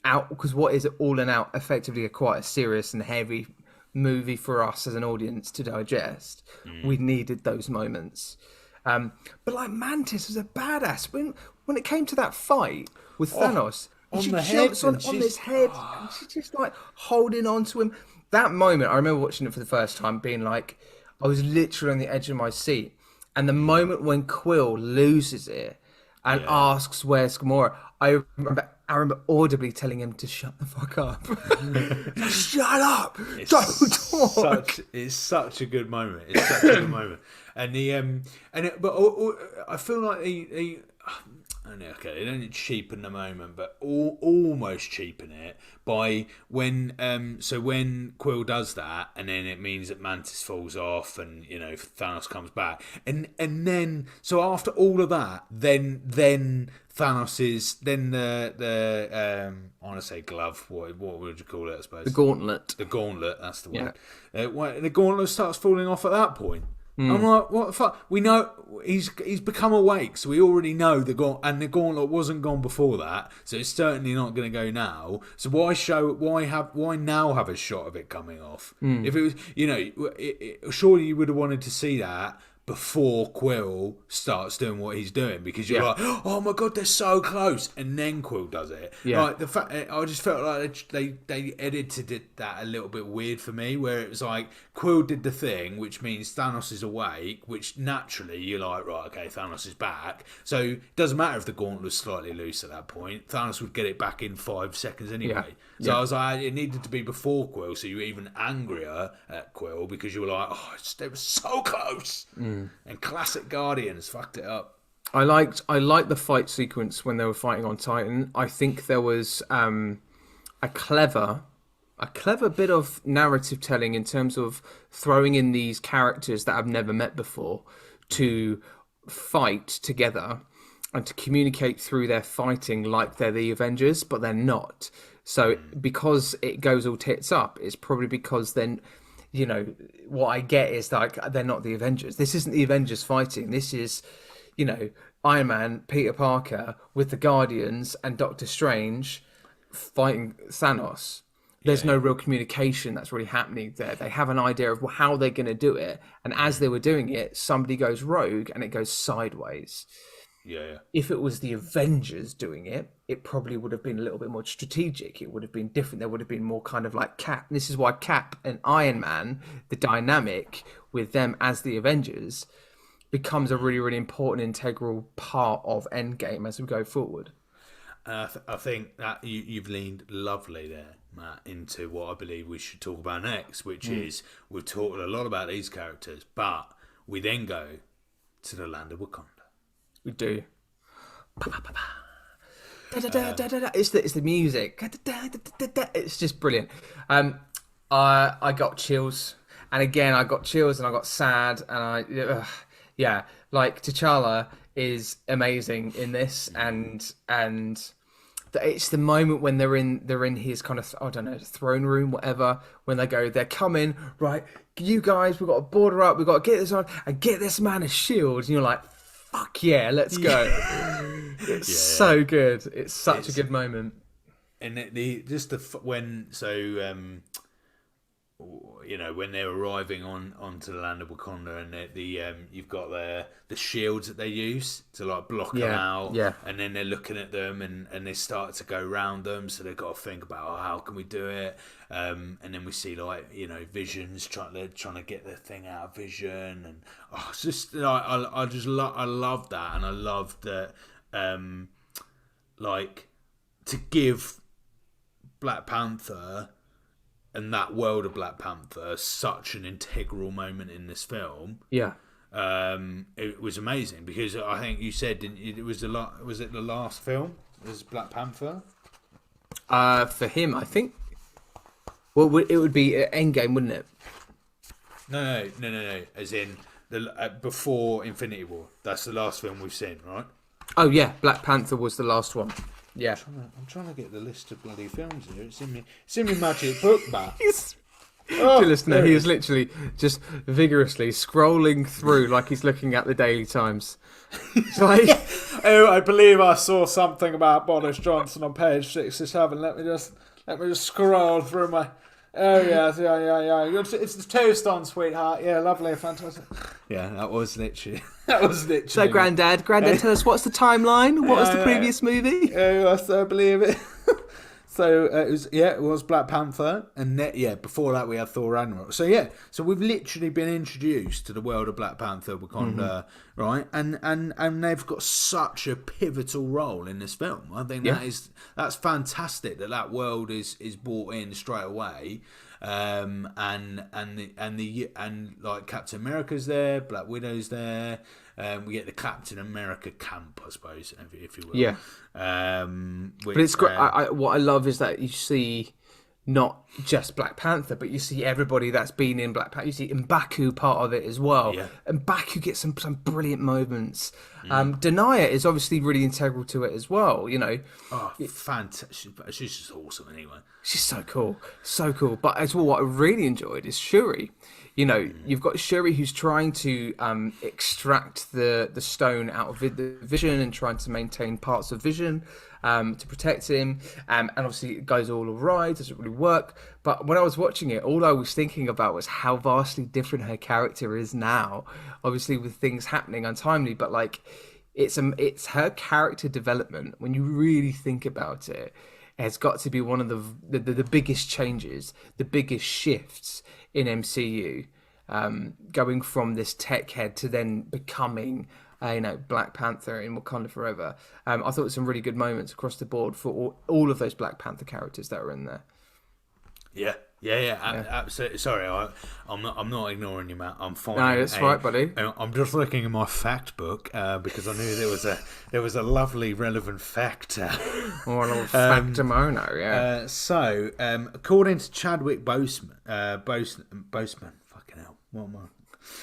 out because what is all in out effectively quite a serious and heavy movie for us as an audience to digest. We needed those moments. But like Mantis was a badass when it came to that fight with Thanos. She jumps on his head and she's just like holding on to him. That moment, I remember watching it for the first time, being like, I was literally on the edge of my seat. And the moment when Quill loses it and asks where's Gamora, I remember audibly telling him to shut the fuck up. Shut up! Don't talk. It's such a good moment. It's such a good moment. And I feel like he okay, they don't cheapen the moment, but almost cheapen it by when Quill does that, and then it means that Mantis falls off, and Thanos comes back, and then so after all of that, then Thanos is then the I want to say glove. What would you call it? I suppose the gauntlet. The gauntlet. That's the one. The gauntlet starts falling off at that point. I'm like, what the fuck? We know he's become awake, so we already know the gauntlet wasn't gone before that, so it's certainly not going to go now. So why now have a shot of it coming off? If it was, surely you would have wanted to see that before Quill starts doing what he's doing, because you're like, oh my god, they're so close, and then Quill does it. Like the fact, I just felt like they edited that a little bit weird for me, where it was like Quill did the thing, which means Thanos is awake, which naturally you're like, right, okay, Thanos is back, so it doesn't matter if the gauntlet was slightly loose at that point, Thanos would get it back in 5 seconds anyway. So I was like, it needed to be before Quill, so you were even angrier at Quill because you were like, oh, they were so close. And classic Guardians fucked it up. I liked the fight sequence when they were fighting on Titan. I think there was a clever bit of narrative telling in terms of throwing in these characters that I've never met before to fight together and to communicate through their fighting like they're the Avengers, but they're not. So because it goes all tits up, it's probably because then, what I get is like they're not the Avengers. This isn't the Avengers fighting. This is, Iron Man, Peter Parker with the Guardians and Doctor Strange fighting Thanos. There's no real communication that's really happening there. They have an idea of how they're going to do it. And as they were doing it, somebody goes rogue and it goes sideways. Yeah. If it was the Avengers doing it, it probably would have been a little bit more strategic. It would have been different. There would have been more kind of like Cap. This is why Cap and Iron Man, the dynamic with them as the Avengers, becomes a really, really important, integral part of Endgame as we go forward. I think that you've leaned lovely there, Matt, into what I believe we should talk about next, which is we've talked a lot about these characters, but we then go to the land of Wakanda. We do. It's the music. It's just brilliant. I got chills, and again I got chills, and I got sad, and like T'Challa is amazing in this, and it's the moment when they're in his kind of, I don't know, throne room, whatever, when they're coming, right, you guys, we've got to border up, we've got to get this on and get this man a shield, and you're like, fuck yeah, let's go. It's so good. It's such a good moment. And you know, when they're arriving onto the land of Wakanda, and you've got the shields that they use to like block them out, and then they're looking at them, and they start to go round them, so they've got to think about, oh, how can we do it, and then we see like, you know, Vision's trying to get the thing out of Vision, and it's just like I love that, and I love that, like, to give Black Panther and that world of Black Panther such an integral moment in this film. Yeah. It was amazing, because I think you said, didn't you, was it the last film? Was Black Panther? For him, I think. Well, it would be Endgame, wouldn't it? No. As in before Infinity War. That's the last film we've seen, right? Oh yeah, Black Panther was the last one. Yeah. I'm trying to get the list of bloody films here. It's in my magic book, Matt. Dear listener, he is literally just vigorously scrolling through like he's looking at the Daily Times. It's like, oh, I believe I saw something about Boris Johnson on page 67. Let me just scroll through my. Oh yeah. It's the toast on, sweetheart. Yeah, lovely, fantastic. Yeah, that was literally. So, Grandad, tell us, what's the timeline? What was the previous movie? Yes, I believe it. So it was Black Panther, and before that we had Thor Ragnarok. So we've literally been introduced to the world of Black Panther, Wakanda, right? And they've got such a pivotal role in this film. I think that's fantastic that world is brought in straight away. And like Captain America's there, Black Widow's there. We get the Captain America camp, I suppose, if you will. Yeah. But it's great. What I love is that you see not just Black Panther, but you see everybody that's been in Black Panther. You see M'Baku part of it as well. Yeah. And M'Baku gets some brilliant moments. Denaya is obviously really integral to it as well, you know. Oh, fantastic. She's just awesome anyway. She's so cool. So cool. But as well, what I really enjoyed is Shuri. You know, you've got Shuri who's trying to extract the stone out of Vision and trying to maintain parts of Vision to protect him. And obviously it goes all awry, doesn't really work. But when I was watching it, all I was thinking about was how vastly different her character is now. Obviously with things happening untimely, but like it's her character development, when you really think about it, has got to be one of the biggest changes, the biggest shifts in MCU, going from this tech head to then becoming Black Panther in Wakanda Forever. I thought there were some really good moments across the board for all of those Black Panther characters that were in there. Yeah. Absolutely. Sorry, I'm not ignoring you, Matt. I'm fine. No, that's right, buddy. I'm just looking in my fact book because I knew there was a lovely relevant fact. Or a little factamono, yeah. So, according to Chadwick Boseman, fucking hell, what am I?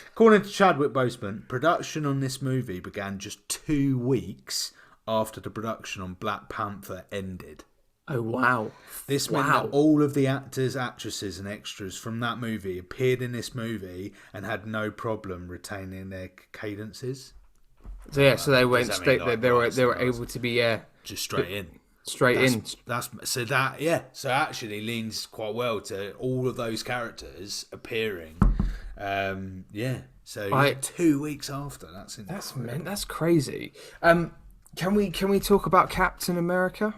According to Chadwick Boseman, production on this movie began just 2 weeks after the production on Black Panther ended. Oh, wow. This meant that all of the actors, actresses and extras from that movie appeared in this movie and had no problem retaining their cadences. So so they went they were able to be just straight in. So actually leans quite well to all of those characters appearing. So 2 weeks after, that's crazy. Can we talk about Captain America?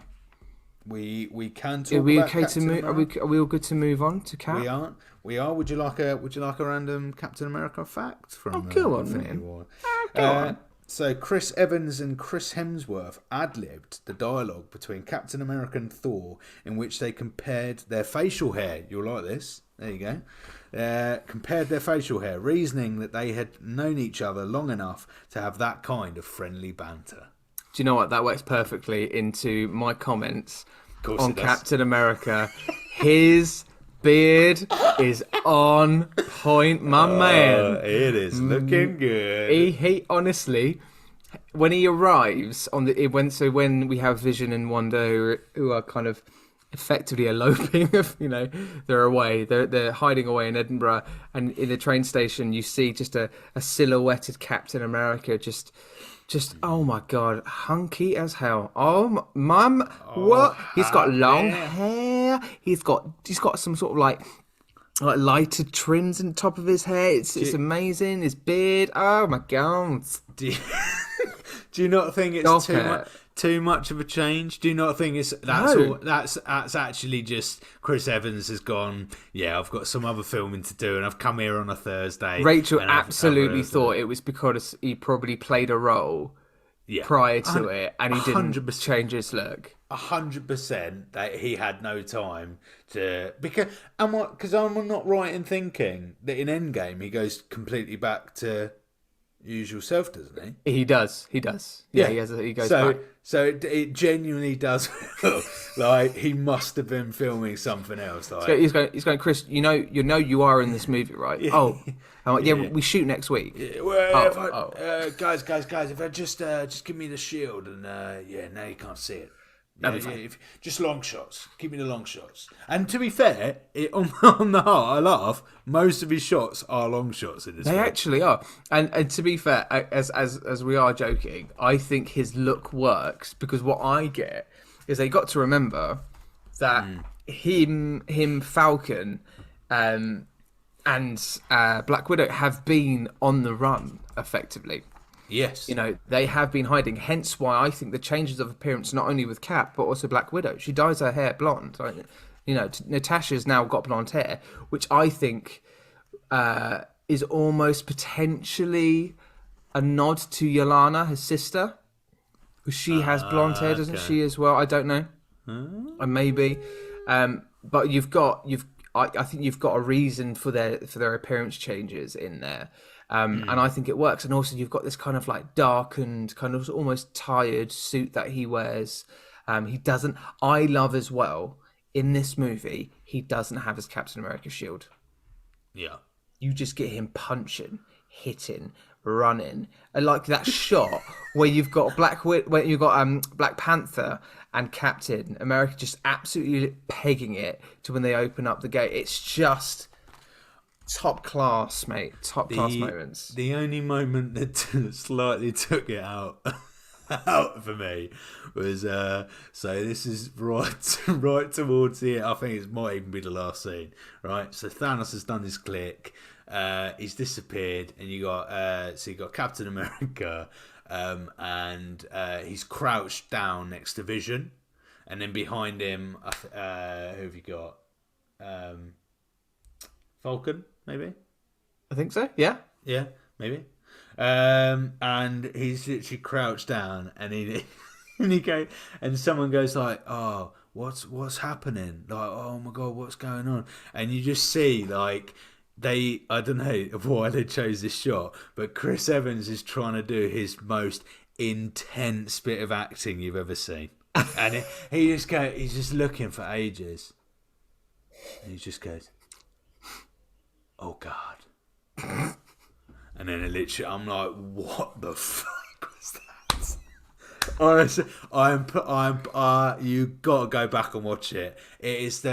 We can talk about Captain America. Are we all good to move on to Cap? We are. Would you like a random Captain America fact from go on, Infinity man. War? Go on. So Chris Evans and Chris Hemsworth ad-libbed the dialogue between Captain America and Thor, in which they compared their facial hair. You'll like this. There you go. Compared their facial hair, reasoning that they had known each other long enough to have that kind of friendly banter. Do you know what? That works perfectly into my comments on Captain America. His beard is on point, my man. It is looking good. He honestly, when he arrives when we have Vision and Wanda who are kind of effectively eloping, they're away, they're hiding away in Edinburgh, and in the train station you see just a silhouetted Captain America just oh my god, hunky as hell. Oh, mum, what? He's got long hair. He's got some sort of like like lighted trims on top of his hair. It's amazing. His beard. Oh my god. Do you, do you not think it's Stop it. too much of a change? Do you not think No. that's actually just Chris Evans has gone, yeah, I've got some other filming to do and I've come here on a Thursday. Rachel and I've absolutely realised thought it was because he probably played a role yeah, prior to it and he didn't 100%. change his look. 100% that he had no time to because I'm not right in thinking that in Endgame he goes completely back to usual self, doesn't he? He does. Yeah, he goes back. So it genuinely does look like he must have been filming something else. Like, So he's going, Chris, you know you are in this movie, right? Oh. I'm like, yeah, we shoot next week. yeah, well, guys, if I just give me the shield and yeah, now you can't see it. That'd be fine. Just long shots. Give me the long shots. And to be fair, on the heart, I laugh. Most of his shots are long shots in this. They film. actually are. And to be fair, as we are joking, I think his look works because what I get is they got to remember that him Falcon, and Black Widow have been on the run effectively. Yes. You know, they have been hiding. Hence why I think the changes of appearance, not only with Cap, but also Black Widow. She dyes her hair blonde. Like, you know, Natasha's now got blonde hair, which I think is almost potentially a nod to Yelena, his sister. She has blonde hair, doesn't she, as well? I don't know. Maybe. But I think you've got a reason for their appearance changes in there. And I think it works. And also you've got this kind of like darkened, kind of almost tired suit that he wears. I love as well, in this movie, he doesn't have his Captain America shield. Yeah. You just get him punching, hitting, running. And like that shot where you've got Black Panther and Captain America just absolutely pegging it to when they open up the gate. It's just top class, mate. Top class moments. The only moment that slightly took it out for me was so this is right towards the end. I think it might even be the last scene, right? So Thanos has done his click, he's disappeared, and you got Captain America, and he's crouched down next to Vision, and then behind him, who have you got? Falcon, maybe. I think so. Yeah. Yeah, maybe. And he's literally crouched down, and and someone goes like, "Oh, what's happening? Like, oh my god, what's going on?" And you just see like I don't know why they chose this shot, but Chris Evans is trying to do his most intense bit of acting you've ever seen, and he's just looking for ages, and he just goes, "Oh God." And then I'm like, what the fuck was that? Honestly, you gotta go back and watch it. It is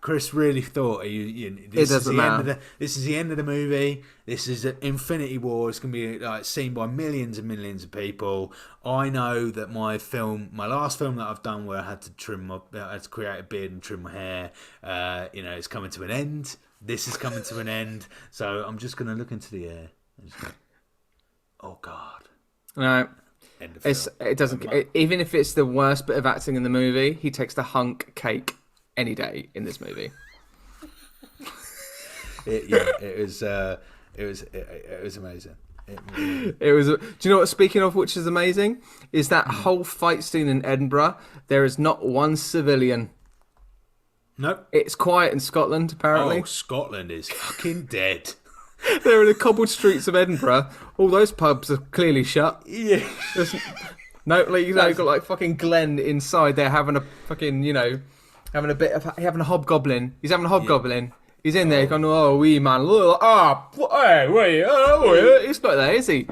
Chris really thought this is the end of this is the end of the movie. This is an Infinity War. It's gonna be like seen by millions and millions of people. I know that my last film that I've done where I had to create a beard and trim my hair, it's coming to an end. This is coming to an end, so I'm just going to look into the air. And just go, oh God! No, it doesn't. Even if it's the worst bit of acting in the movie, he takes the hunk cake any day in this movie. It was amazing. It was. Do you know what? Speaking of which is amazing, is that whole fight scene in Edinburgh. There is not one civilian. Nope. It's quiet in Scotland, apparently. Oh, Scotland is fucking dead. They're in the cobbled streets of Edinburgh. All those pubs are clearly shut. Yeah. You've got like fucking Glenn inside there having a fucking, having a hobgoblin. He's having a hobgoblin. Yeah. He's in there going, oh, wee man. Hey, wait. He's not there, is he?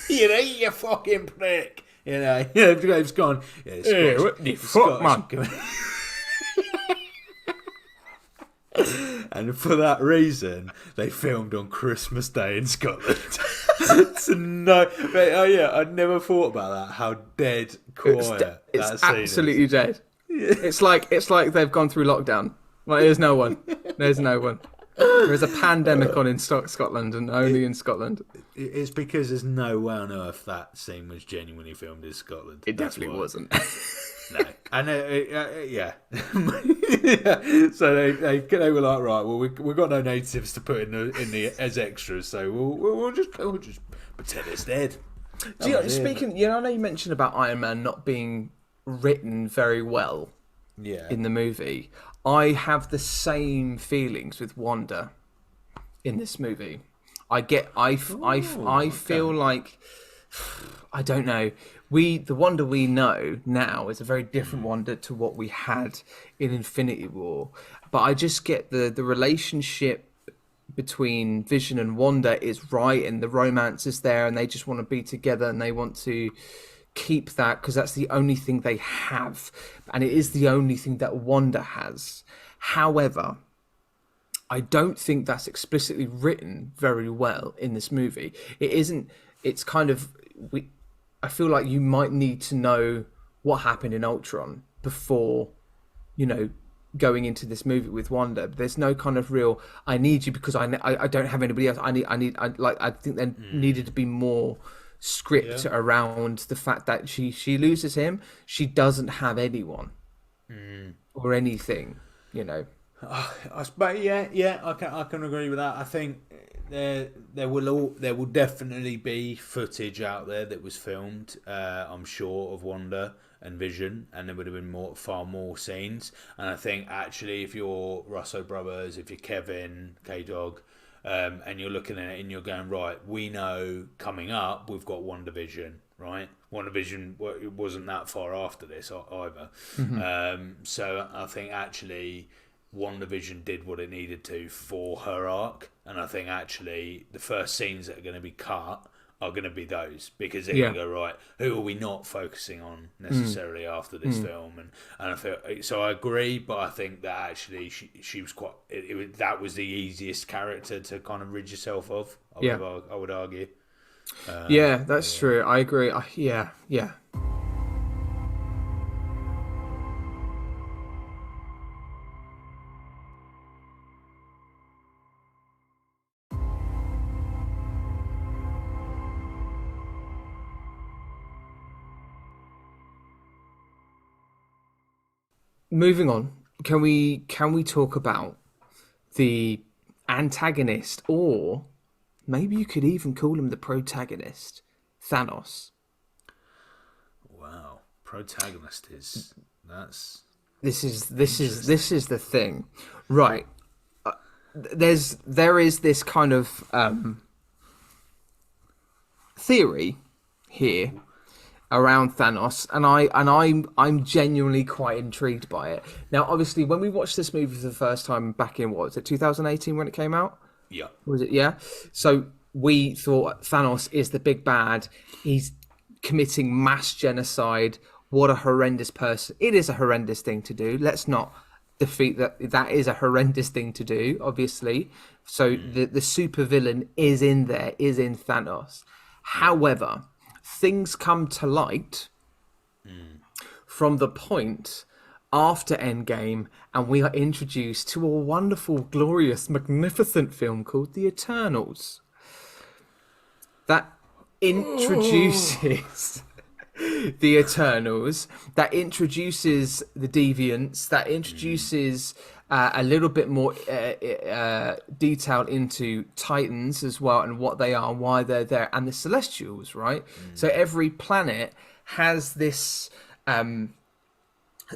You fucking prick. He's gone. Yeah, what the fuck, man? And for that reason, they filmed on Christmas Day in Scotland. I'd never thought about that. How dead quiet it's absolutely dead. Yeah. It's like they've gone through lockdown. Well, there's no one. There's no one. There is a pandemic on in Scotland, and only in Scotland. It's because there's no way on earth that scene was genuinely filmed in Scotland. It That's definitely why. wasn't. No, and yeah. So they were like, right, well, we've got no natives to put in the as extras, so we'll just pretend it's dead. Speaking, I know you mentioned about Iron Man not being written very well Yeah. in the movie. I have the same feelings with Wanda in this movie. I feel like, I don't know. The Wanda we know now is a very different Wanda to what we had in Infinity War. But I just get the relationship between Vision and Wanda is right, and the romance is there, and they just want to be together, and they want to keep that because that's the only thing they have, and it is the only thing that Wanda has. However, I don't think that's explicitly written very well in this movie. It isn't. It's kind of I feel like you might need to know what happened in Ultron before, going into this movie with Wanda. There's no kind of real, I need you because I don't have anybody else. I think there needed to be more script around the fact that she loses him. She doesn't have anyone or anything, But yeah, I can agree with that. I think there will definitely be footage out there that was filmed. I'm sure of Wanda and Vision, and there would have been far more scenes. And I think actually, if you're Russo brothers, if you're Kevin K-Dog, and you're looking at it and you're going, right, we know coming up we've got WandaVision, right? WandaVision it wasn't that far after this either. So I think actually WandaVision did what it needed to for her arc, and I think actually the first scenes that are going to be cut are going to be those, because they're going to go, right, who are we not focusing on necessarily after this film, and I feel so. I agree, but I think that actually she was quite that was the easiest character to kind of rid yourself of. I would argue. That's true. I agree. Yeah. Moving on, can we talk about the antagonist, or maybe you could even call him the protagonist, Thanos? Wow, protagonist is that's This is the thing, right? There is this kind of theory here around Thanos, and I'm genuinely quite intrigued by it. Now, obviously, when we watched this movie for the first time back in, what was it, 2018 when it came out? Yeah. Was it? Yeah. So we thought Thanos is the big bad. He's committing mass genocide. What a horrendous person. It is a horrendous thing to do. Let's not defeat that. That is a horrendous thing to do, obviously. So the supervillain is in there, is in Thanos. However, things come to light from the point after Endgame, and we are introduced to a wonderful, glorious, magnificent film called The Eternals. That introduces the Eternals, that introduces the Deviants, that introduces a little bit more detail into Titans as well, and what they are, why they're there, and the Celestials, right? So every planet has this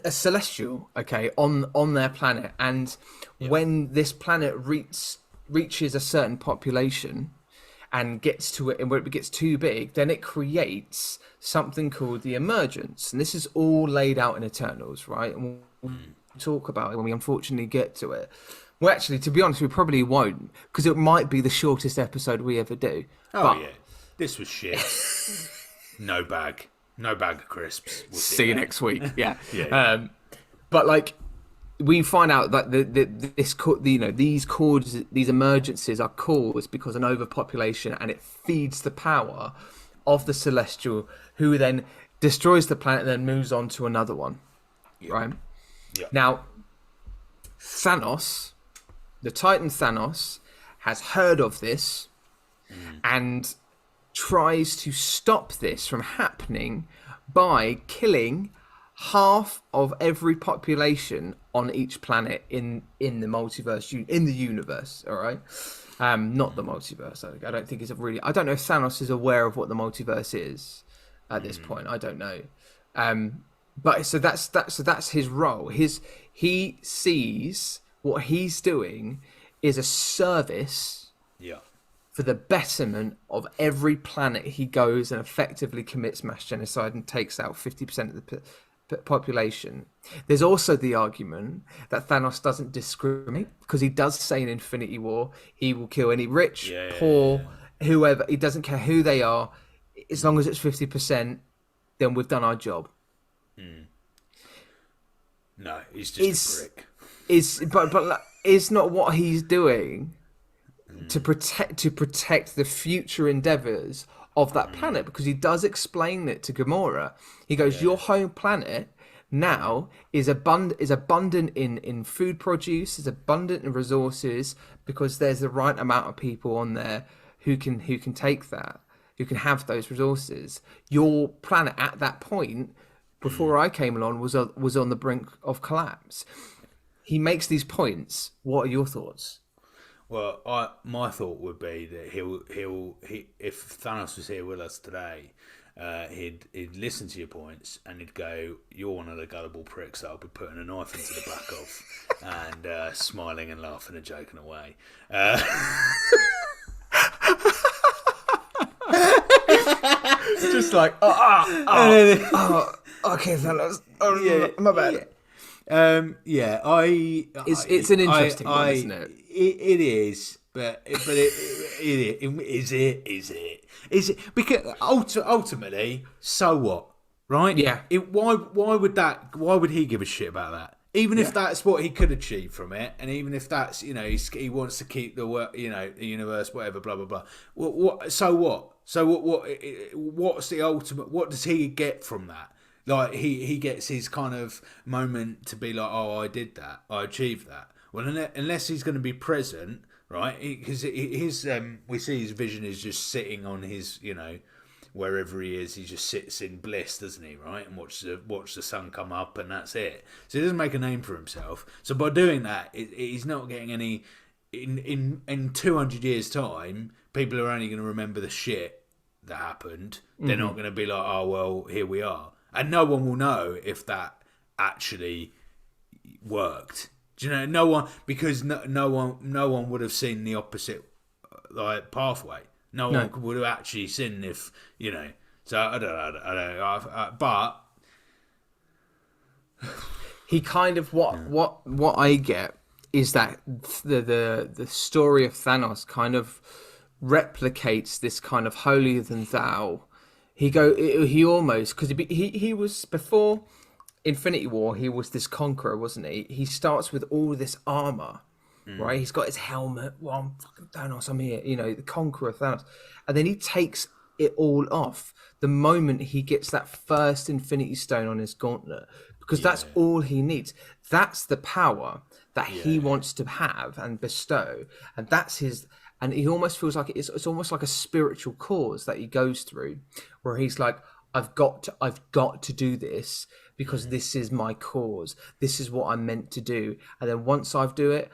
a Celestial, okay, on their planet, and when this planet reaches a certain population and gets to it, and when it gets too big, then it creates something called the emergence, and this is all laid out in Eternals, right? And we'll talk about it when we unfortunately get to it. Well, actually, to be honest, we probably won't, because it might be the shortest episode we ever do. Oh, yeah. This was shit. No bag of crisps. We'll See you next week. Yeah. Yeah. But like, we find out that these emergencies are caused because of an overpopulation, and it feeds the power of the Celestial, who then destroys the planet and then moves on to another one. Right? Yeah. Now, Thanos, the Titan Thanos, has heard of this and tries to stop this from happening by killing half of every population on each planet in the multiverse, in the universe. All right, not the multiverse. I don't think it's a really. I don't know if Thanos is aware of what the multiverse is at this point. I don't know. But so that's his role. He sees what he's doing is a service Yeah. for the betterment of every planet he goes and effectively commits mass genocide and takes out 50% of the population. There's also the argument that Thanos doesn't discriminate, because he does say in Infinity War he will kill any rich, poor, whoever. He doesn't care who they are, as long as it's 50%. Then we've done our job. No, he's just a prick. But it's not what he's doing to protect the future endeavors of that planet, because he does explain it to Gamora. He goes, your home planet now is abundant in food produce, is abundant in resources, because there's the right amount of people on there who can take that, who can have those resources. Your planet at that point, before I came along, was on the brink of collapse. He makes these points. What are your thoughts? Well, my thought would be that he if Thanos was here with us today, he'd listen to your points and he'd go, "You're one of the gullible pricks that I'll be putting a knife into the back of," and smiling and laughing and joking away. Just like, okay, Thanos. My bad. It's an interesting one, isn't it? It is, but is it? Because ultimately, so what, right? Yeah. Why would he give a shit about that? Even if that's what he could achieve from it, and even if that's, he wants to keep the the universe, whatever, blah blah blah. What? So what? So what's the ultimate? What does he get from that? Like he gets his kind of moment to be like, oh, I did that, I achieved that. Well, unless he's going to be present, right? Because we see his vision is just sitting on his, wherever he is, he just sits in bliss, doesn't he? Right, and watch the sun come up, and that's it. So he doesn't make a name for himself. So by doing that, he's not getting any. In 200 years' time, people are only going to remember the shit that happened. They're not going to be like, oh well, here we are. And no one will know if that actually worked. Do you know? No one, because no one would have seen the opposite pathway. No one would have actually seen if So I don't know. But he kind of what I get is that the story of Thanos kind of replicates this kind of holier than thou. He almost, because he was, before Infinity War, he was this conqueror, wasn't he? He starts with all this armor, right? He's got his helmet. Well, I'm fucking Thanos, I'm here. The conqueror Thanos. And then he takes it all off the moment he gets that first Infinity Stone on his gauntlet, because that's all he needs. That's the power that he wants to have and bestow. And that's his... And he almost feels like it's almost like a spiritual cause that he goes through, where he's like, I've got to do this because this is my cause. This is what I'm meant to do. And then once I've do it,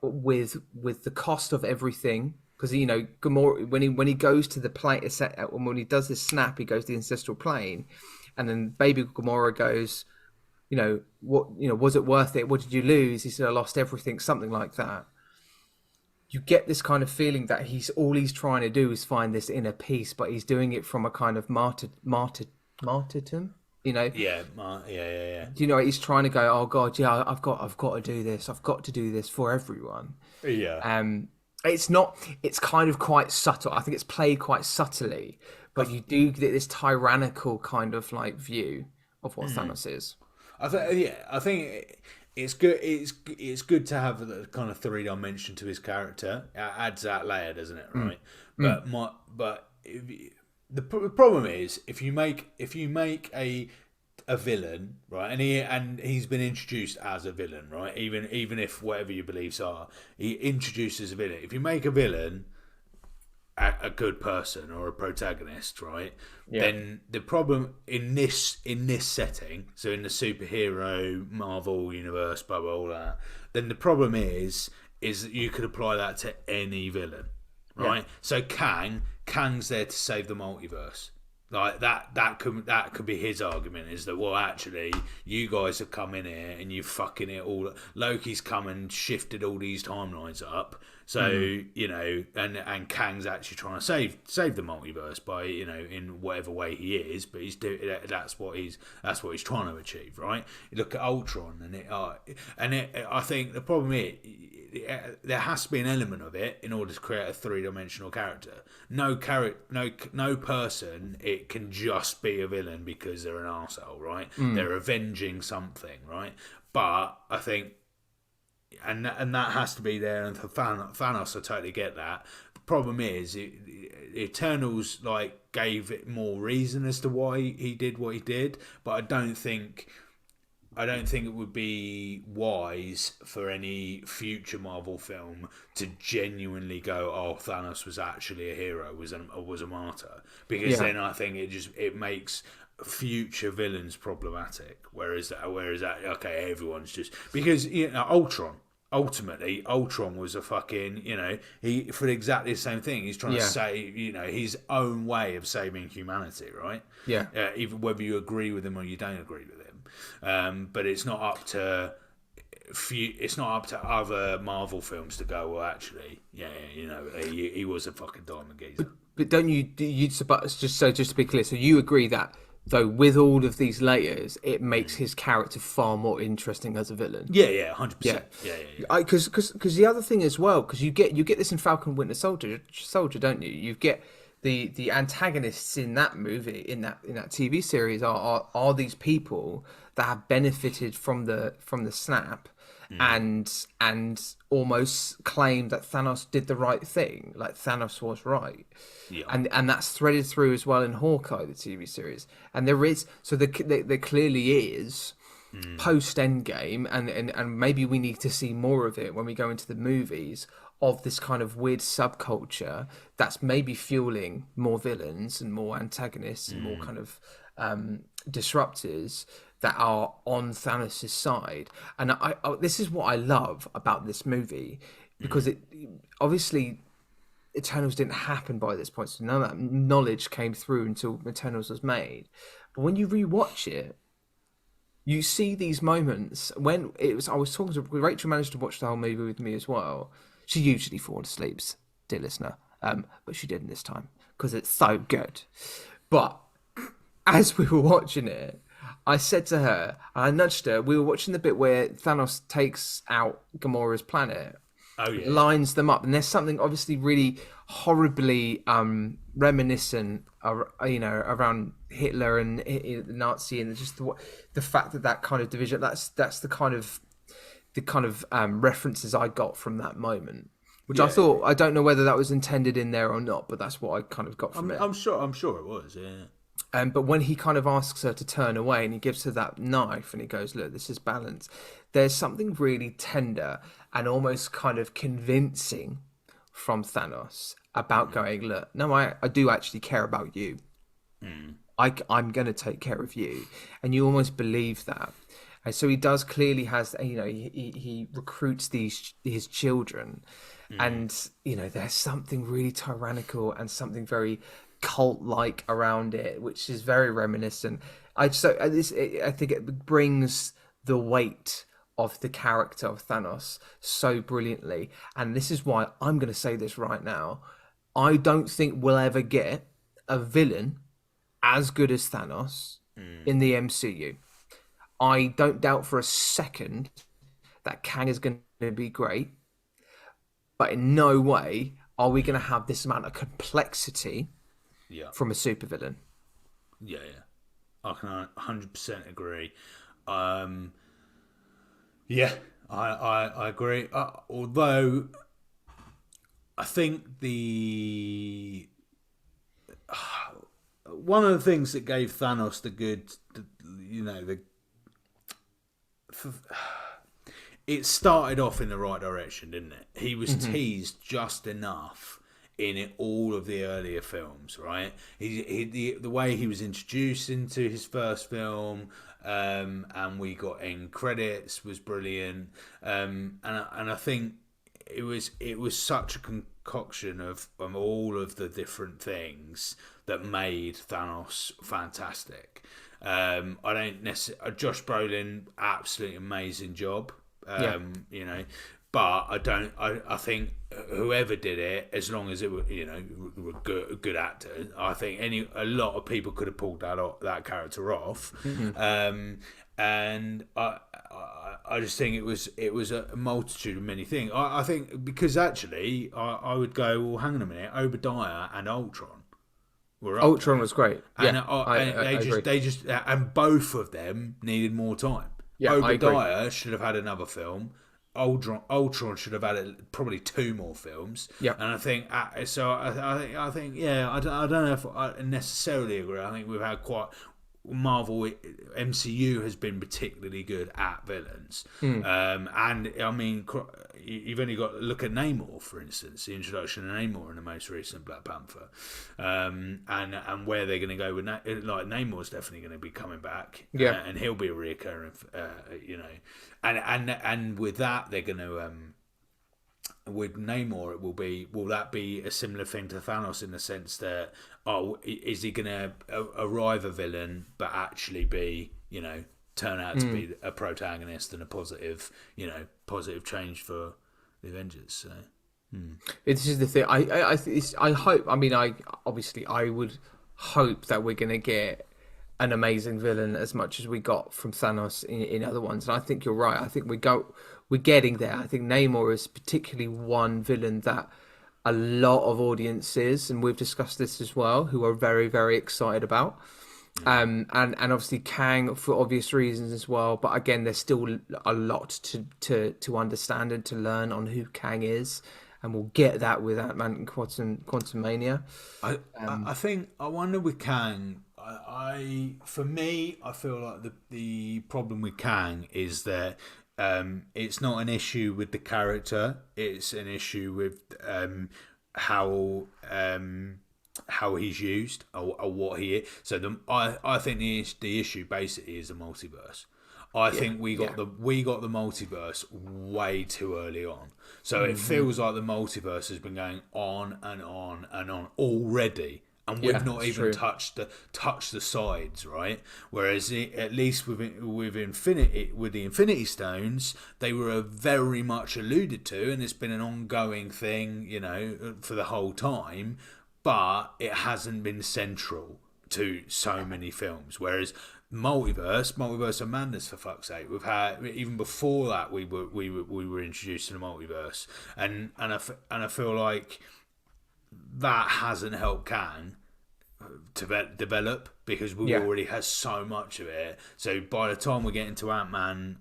with the cost of everything, because Gamora, when he goes to the plane, when he does this snap, he goes to the ancestral plane, and then baby Gamora goes, was it worth it? What did you lose? He said, I lost everything, something like that. You get this kind of feeling that he's trying to do is find this inner peace, but he's doing it from a kind of martyrdom, Yeah. He's trying to go, oh God, yeah, I've got to do this. I've got to do this for everyone. Yeah. It's kind of quite subtle. I think it's played quite subtly, but you do get this tyrannical kind of like view of what Thanos is. I think it's good. It's good to have the kind of 3 dimension to his character. It adds that layer, doesn't it? Right. The problem is if you make a a villain, right, and he's been introduced as a villain, right, even if whatever your beliefs are, he introduces a villain. If you make a villain a good person or a protagonist, right? Yeah. Then the problem in this setting, so in the superhero Marvel universe, blah blah all that, then the problem is that you could apply that to any villain, right? Yeah. So Kang's there to save the multiverse. Like that could be his argument, is that, well, actually you guys have come in here and you've fucking it all. Loki's come and shifted all these timelines up, so you know, and Kang's actually trying to save the multiverse by, you know, in whatever way he is, but he's doing that's what he's trying to achieve, right? You look at Ultron I think the problem is, there has to be an element of it in order to create a three-dimensional character. No person, it can just be a villain because they're an arsehole, right? They're avenging something, right? But I think, and that has to be there, and for Thanos, I totally get that. The problem is, Eternals like gave it more reason as to why he did what he did, but I don't think it would be wise for any future Marvel film to genuinely go, "Oh, Thanos was actually a hero, was a martyr," because then I think it makes future villains problematic. Whereas that okay, everyone's just, because, you know, Ultimately, Ultron was a fucking, you know, he, for exactly the same thing. He's trying to save, you know, his own way of saving humanity, right? Yeah. Even whether you agree with him or you don't agree with him. But it's not up to other Marvel films to go, well, actually, you know, he was a fucking diamond geezer. But don't you? Just to be clear, so you agree that, though, with all of these layers, it makes his character far more interesting as a villain. Yeah, 100%. Yeah. Because the other thing as well, because you get this in Falcon Winter Soldier, don't you? You get the antagonists in that movie, in that TV series, are these people that have benefited from the snap, and almost claim that Thanos did the right thing, like Thanos was right. Yeah. And that's threaded through as well in Hawkeye, the TV series. And there clearly is, post Endgame, and maybe we need to see more of it when we go into the movies, of this kind of weird subculture that's maybe fueling more villains and more antagonists and more kind of disruptors that are on Thanos' side. And I this is what I love about this movie, because it obviously, Eternals didn't happen by this point, so none of that knowledge came through until Eternals was made. But when you rewatch it, you see these moments when it was. I was talking to Rachel, managed to watch the whole movie with me as well. She usually falls asleep, dear listener, but she didn't this time because it's so good. But as we were watching it, I said to her, I nudged her. We were watching the bit where Thanos takes out Gamora's planet. Oh yeah. Lines them up, and there's something obviously really horribly reminiscent, you know, around Hitler and Nazi, and just the fact that kind of division. That's the kind of references I got from that moment, which I thought, I don't know whether that was intended in there or not, but that's what I kind of got from it. I'm sure it was. Yeah. But when he kind of asks her to turn away and he gives her that knife and he goes, "Look, this is balance," there's something really tender and almost kind of convincing from Thanos about going, "Look, no, I do actually care about you. I'm going to take care of you." And you almost believe that. And so he does clearly has, you know, he recruits his children, and, you know, there's something really tyrannical and something very cult-like around it, which is very reminiscent. I think it brings the weight of the character of Thanos so brilliantly. And this is why I'm going to say this right now. I don't think we'll ever get a villain as good as Thanos in the MCU. I don't doubt for a second that Kang is going to be great, but in no way are we going to have this amount of complexity from a supervillain. Yeah. I can 100% agree. I agree. Although I think one of the things that gave Thanos the it started off in the right direction, didn't it? He was teased just enough in all of the earlier films, right? The way he was introduced into his first film, and we got end credits was brilliant, and I think it was such a concoction of all of the different things that made Thanos fantastic. I don't necessarily. Josh Brolin, absolutely amazing job. But I don't. I think whoever did it, as long as it were were good actors, I think a lot of people could have pulled that character off. And I just think it was a multitude of many things. I think because actually I would go, well, hang on a minute, Obadiah and Ultron were up Ultron there. was great. And, Yeah, they just and both of them needed more time. Yeah, Obadiah should have had another film. Ultron should have had probably 2 more films. Yeah, and I think so. I think yeah. I don't know if I necessarily agree. I think we've had quite. Marvel MCU has been particularly good at villains, and I mean you've only got to look at Namor, for instance, the introduction of Namor in the most recent Black Panther, and where they're going to go with like Namor's definitely going to be coming back, and he'll be a reoccurring, and with that they're going to. With Namor, will that be a similar thing to Thanos in the sense that, is he going to arrive a villain but actually be, turn out to be a protagonist and a positive change for the Avengers? So this is the thing. I hope. I mean, I would hope that we're going to get an amazing villain as much as we got from Thanos in other ones. And I think you're right. I think we're getting there. I think Namor is particularly one villain that a lot of audiences, and we've discussed this as well, who are very, very excited about. And obviously Kang for obvious reasons as well. But again, there's still a lot to understand and to learn on who Kang is. And we'll get that with Ant-Man and Quantumania. I think, I wonder with Kang, for me, I feel like the problem with Kang is that it's not an issue with the character; it's an issue with how he's used or what he is. So I think the issue basically is the multiverse. I think we got the multiverse way too early on. So it feels like the multiverse has been going on and on and on already. And we've not even touched the sides, right? Whereas at least with the Infinity Stones, they were very much alluded to, and it's been an ongoing thing, for the whole time. But it hasn't been central to so many films. Whereas multiverse of madness, for fuck's sake, we've had even before that we were introduced to the multiverse, and I feel like that hasn't helped Kang to develop because we already has so much of it. So by the time we get into Ant-Man,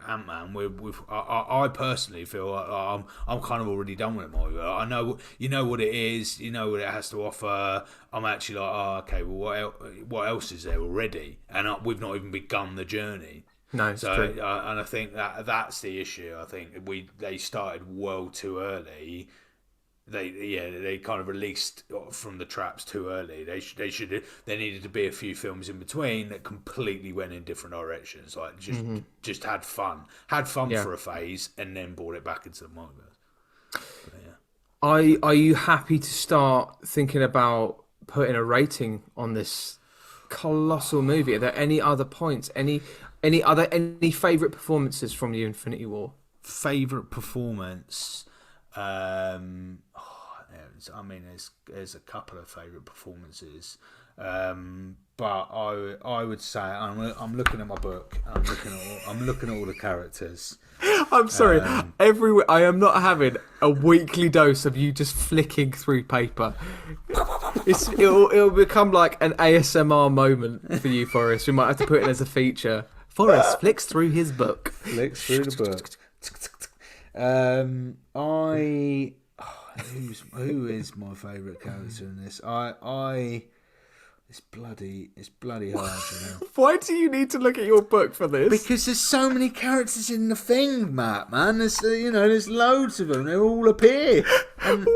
I personally feel like I'm kind of already done with it. I know what it is, what it has to offer. I'm actually like, okay, well, what else is there already? And we've not even begun the journey. No, so true. And I think that's the issue. I think they started well too early. They kind of released from the traps too early. There needed to be a few films in between that completely went in different directions. Like just had fun for a phase, and then brought it back into the multiverse. Are you happy to start thinking about putting a rating on this colossal movie? Are there any other points? Any favourite performances from the Infinity War? Favourite performance. There's a couple of favourite performances, but I would say I'm looking at my book. I'm looking at all the characters. I'm sorry. I am not having a weekly dose of you just flicking through paper. It'll become like an ASMR moment for you, Forrest. We might have to put it as a feature. Forrest flicks through his book. Flicks through the book. Who is my favourite character in this? It's bloody hard, you know. Why do you need to look at your book for this? Because there's so many characters in the thing, Matt. Man, there's loads of them. They all appear. And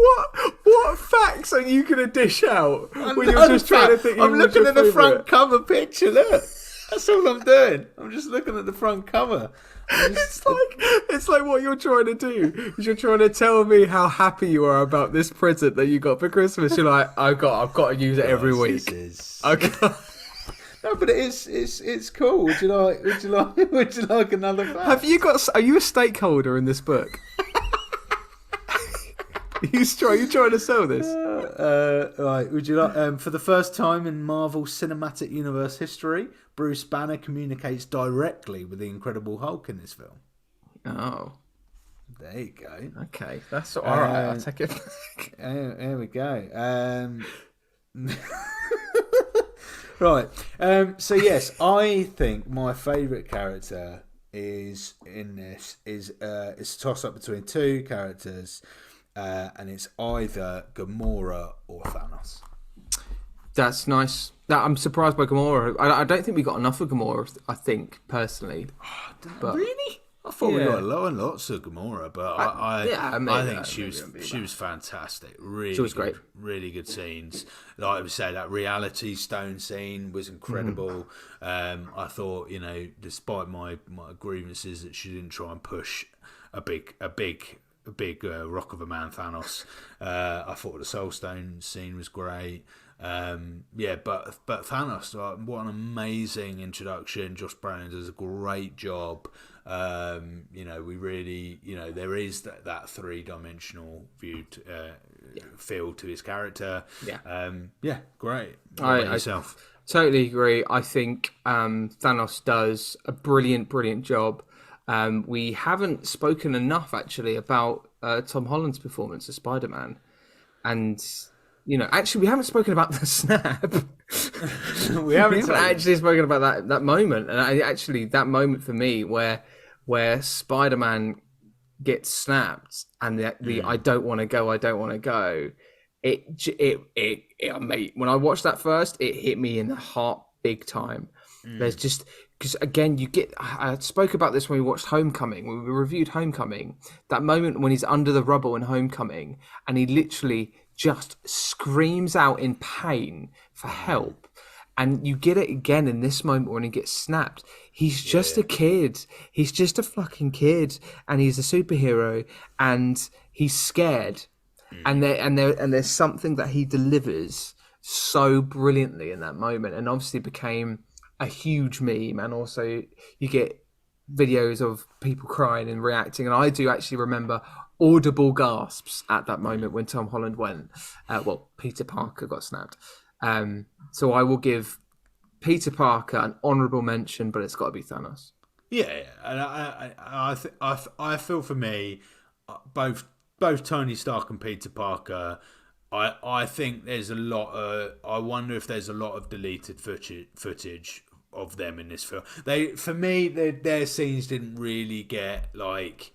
What facts are you gonna dish out when you're just trying to think? I'm looking at the front cover picture. Look, that's all I'm doing. I'm just looking at the front cover. It's like what you're trying to do is you're trying to tell me how happy you are about this present that you got for Christmas. You're like, I've got to use it every week. Okay. No, but it's cool. Would you like another fact? Are you a stakeholder in this book? Are you trying to sell this? Right. Would you like? For the first time in Marvel Cinematic Universe history, Bruce Banner communicates directly with the Incredible Hulk in this film. Oh, there you go. Okay, that's all right. I'll take it back. There we go. Right. So yes, I think my favourite character is it's a toss up between two characters, and it's either Gamora or Thanos. That's nice. I'm surprised by Gamora. I don't think we got enough of Gamora. I think personally, but really. I thought we got lots of Gamora, but I think she was fantastic. Really, she was great. Really good scenes. Like I say, that Reality Stone scene was incredible. I thought, despite my grievances that she didn't try and push a big rock of a man Thanos. I thought the Soul Stone scene was great. But Thanos, what an amazing introduction. Josh Brolin does a great job. We really, there is that three-dimensional view feel to his character. Great. What about yourself? I totally agree. I think Thanos does a brilliant job. We haven't spoken enough actually about Tom Holland's performance as Spider-Man, and actually we haven't spoken about the snap. we haven't actually spoken about that moment, and that moment for me where Spider-Man gets snapped and the I don't want to go. Mate, when I watched that first, it hit me in the heart big time. There's just, because again, I spoke about this when we watched Homecoming, when we reviewed Homecoming, that moment when he's under the rubble in Homecoming and he literally just screams out in pain for help. And you get it again in this moment when he gets snapped. He's just a kid. He's just a fucking kid, and he's a superhero, and he's scared. And there's something that he delivers so brilliantly in that moment, and obviously became a huge meme. And also, you get videos of people crying and reacting, and I do actually remember audible gasps at that moment when Tom Holland went. Peter Parker got snapped. So I will give Peter Parker an honourable mention, but it's got to be Thanos. Yeah, and I feel for me, both Tony Stark and Peter Parker. I think there's a lot. I wonder if there's a lot of deleted footage of them in this film. Their scenes didn't really get like.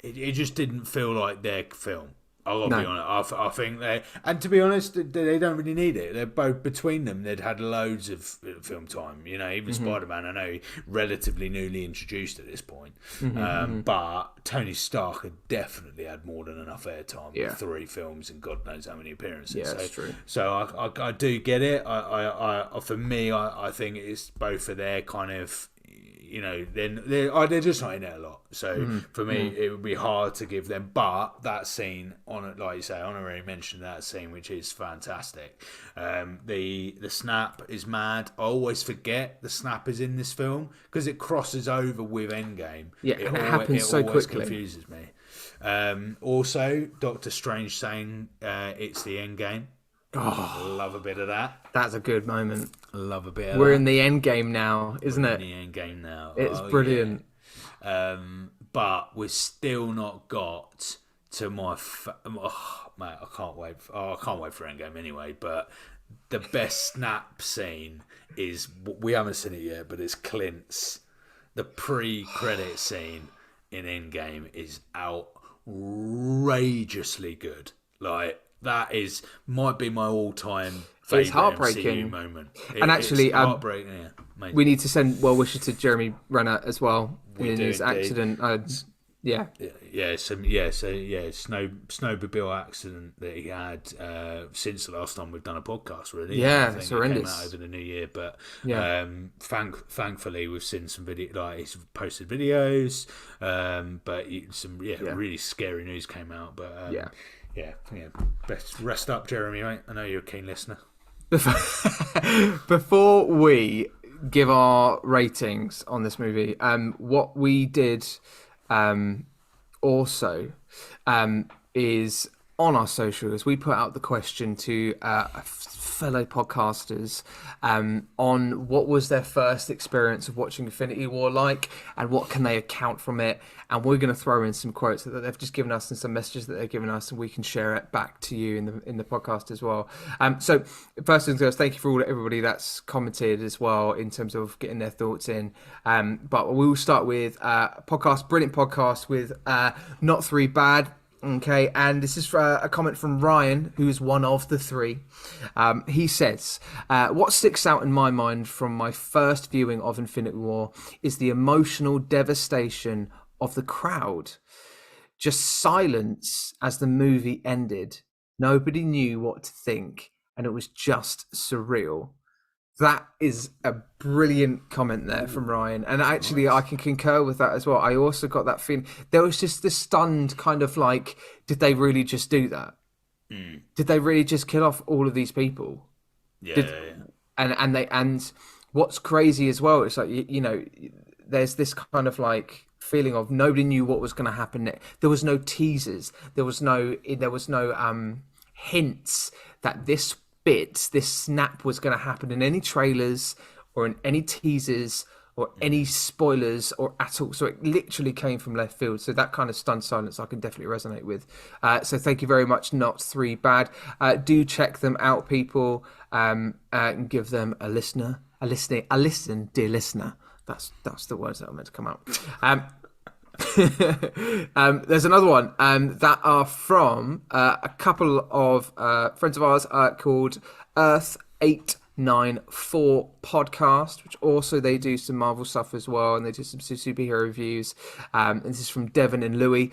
It just didn't feel like their film. I'll be honest. I think and to be honest, they don't really need it. They're both between them. They'd had loads of film time. Even Spider-Man, I know, relatively newly introduced at this point. But Tony Stark had definitely had more than enough airtime with 3 films and God knows how many appearances. Yeah, that's true. So I do get it. For me, I think it's both for their kind of. They're just not in it a lot. So for me, it would be hard to give them. But that scene, like you say, honorary mention that scene, which is fantastic. The snap is mad. I always forget the snap is in this film because it crosses over with Endgame. Yeah, and it happens so quickly. Confuses me. Also, Doctor Strange saying it's the Endgame. Oh, love a bit of that. That's a good moment. Love a bit of We're that. in the end game now, isn't it? In the end game now. It's brilliant. Yeah. But we've still not got to my... mate, I can't wait. I can't wait for Endgame anyway, but the best snap scene is... We haven't seen it yet, but it's Clint's. The pre-credit scene in Endgame is outrageously good. Like... that is might be my all-time It's favorite MCU heartbreaking. moment. And actually, it's heartbreaking. Yeah, we amazing. need to send well wishes to Jeremy Renner as well We in do his indeed. accident. Yeah, snowmobile accident that he had since the last time we've done a podcast. Really, yeah, I it's think it came out horrendous. over the new year, but Yeah, thankfully we've seen some video, like he's posted videos, but some really scary news came out. But yeah. yeah, best rest up, Jeremy, mate. I know you're a keen listener. Before we give our ratings on this movie, what we did also is on our socials, we put out the question to fellow podcasters on what was their first experience of watching Infinity War like, and what can they account from it. And we're going to throw in some quotes that they've just given us and some messages that they've given us, and we can share it back to you in the podcast as well. So first things first, thank you for everybody that's commented as well in terms of getting their thoughts in. But we will start with brilliant podcast with Not Three Bad. Okay, and this is a comment from Ryan, who is one of the three. He says, what sticks out in my mind from my first viewing of Infinity War is the emotional devastation of the crowd. Just silence as the movie ended. Nobody knew what to think, and it was just surreal. That is a brilliant comment there from Ryan. And actually, I can concur with that as well. I also got that feeling. There was just this stunned kind of like, did they really just do that? Did they really just kill off all of these people? Yeah. And what's crazy as well, it's like, there's this kind of like feeling of nobody knew what was going to happen next. There was no teasers. There was no hints that this snap was going to happen in any trailers or in any teasers or any spoilers or at all. So it literally came from left field. So that kind of stunned silence I can definitely resonate with. So thank you very much, Not Three Bad. Do check them out, people, and give them a listen, dear listener. That's the words that are meant to come out. There's another one that are from a couple of friends of ours called Earth 894 podcast, which also they do some Marvel stuff as well, and they do some superhero reviews. And this is from Devon and Louis.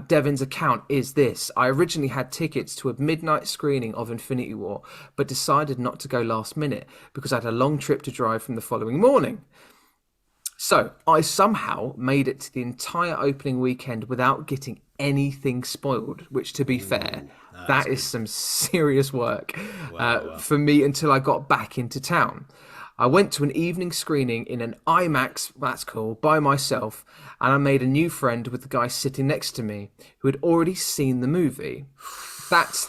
Devon's account is this: I originally had tickets to a midnight screening of Infinity War, but decided not to go last minute because I had a long trip to drive from the following morning. So I somehow made it to the entire opening weekend without getting anything spoiled, which, to be fair, that is some serious work for me until I got back into town. I went to an evening screening in an IMAX, that's cool, by myself, and I made a new friend with the guy sitting next to me who had already seen the movie. That's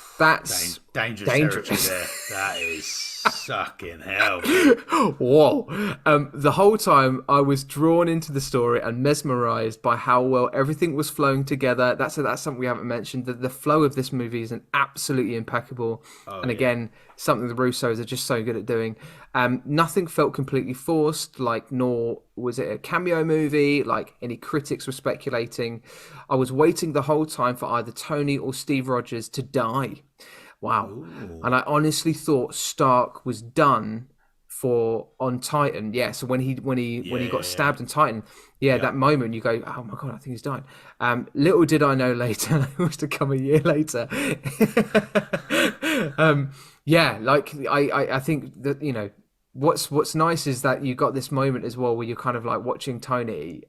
dangerous territory there. That is sucking hell. Whoa. The whole time I was drawn into the story and mesmerized by how well everything was flowing together. That's something we haven't mentioned. The flow of this movie is absolutely impeccable. Again, something the Russos are just so good at doing. Nothing felt completely forced, nor was it a cameo movie, like any critics were speculating. I was waiting the whole time for either Tony or Steve Rogers to die. Wow. Ooh. And I honestly thought Stark was done on Titan. Yeah, so when he got stabbed in Titan, that moment you go, oh my god, I think he's died. Little did I know later, it was to come a year later. I think that, what's nice is that you got this moment as well where you're kind of like watching Tony,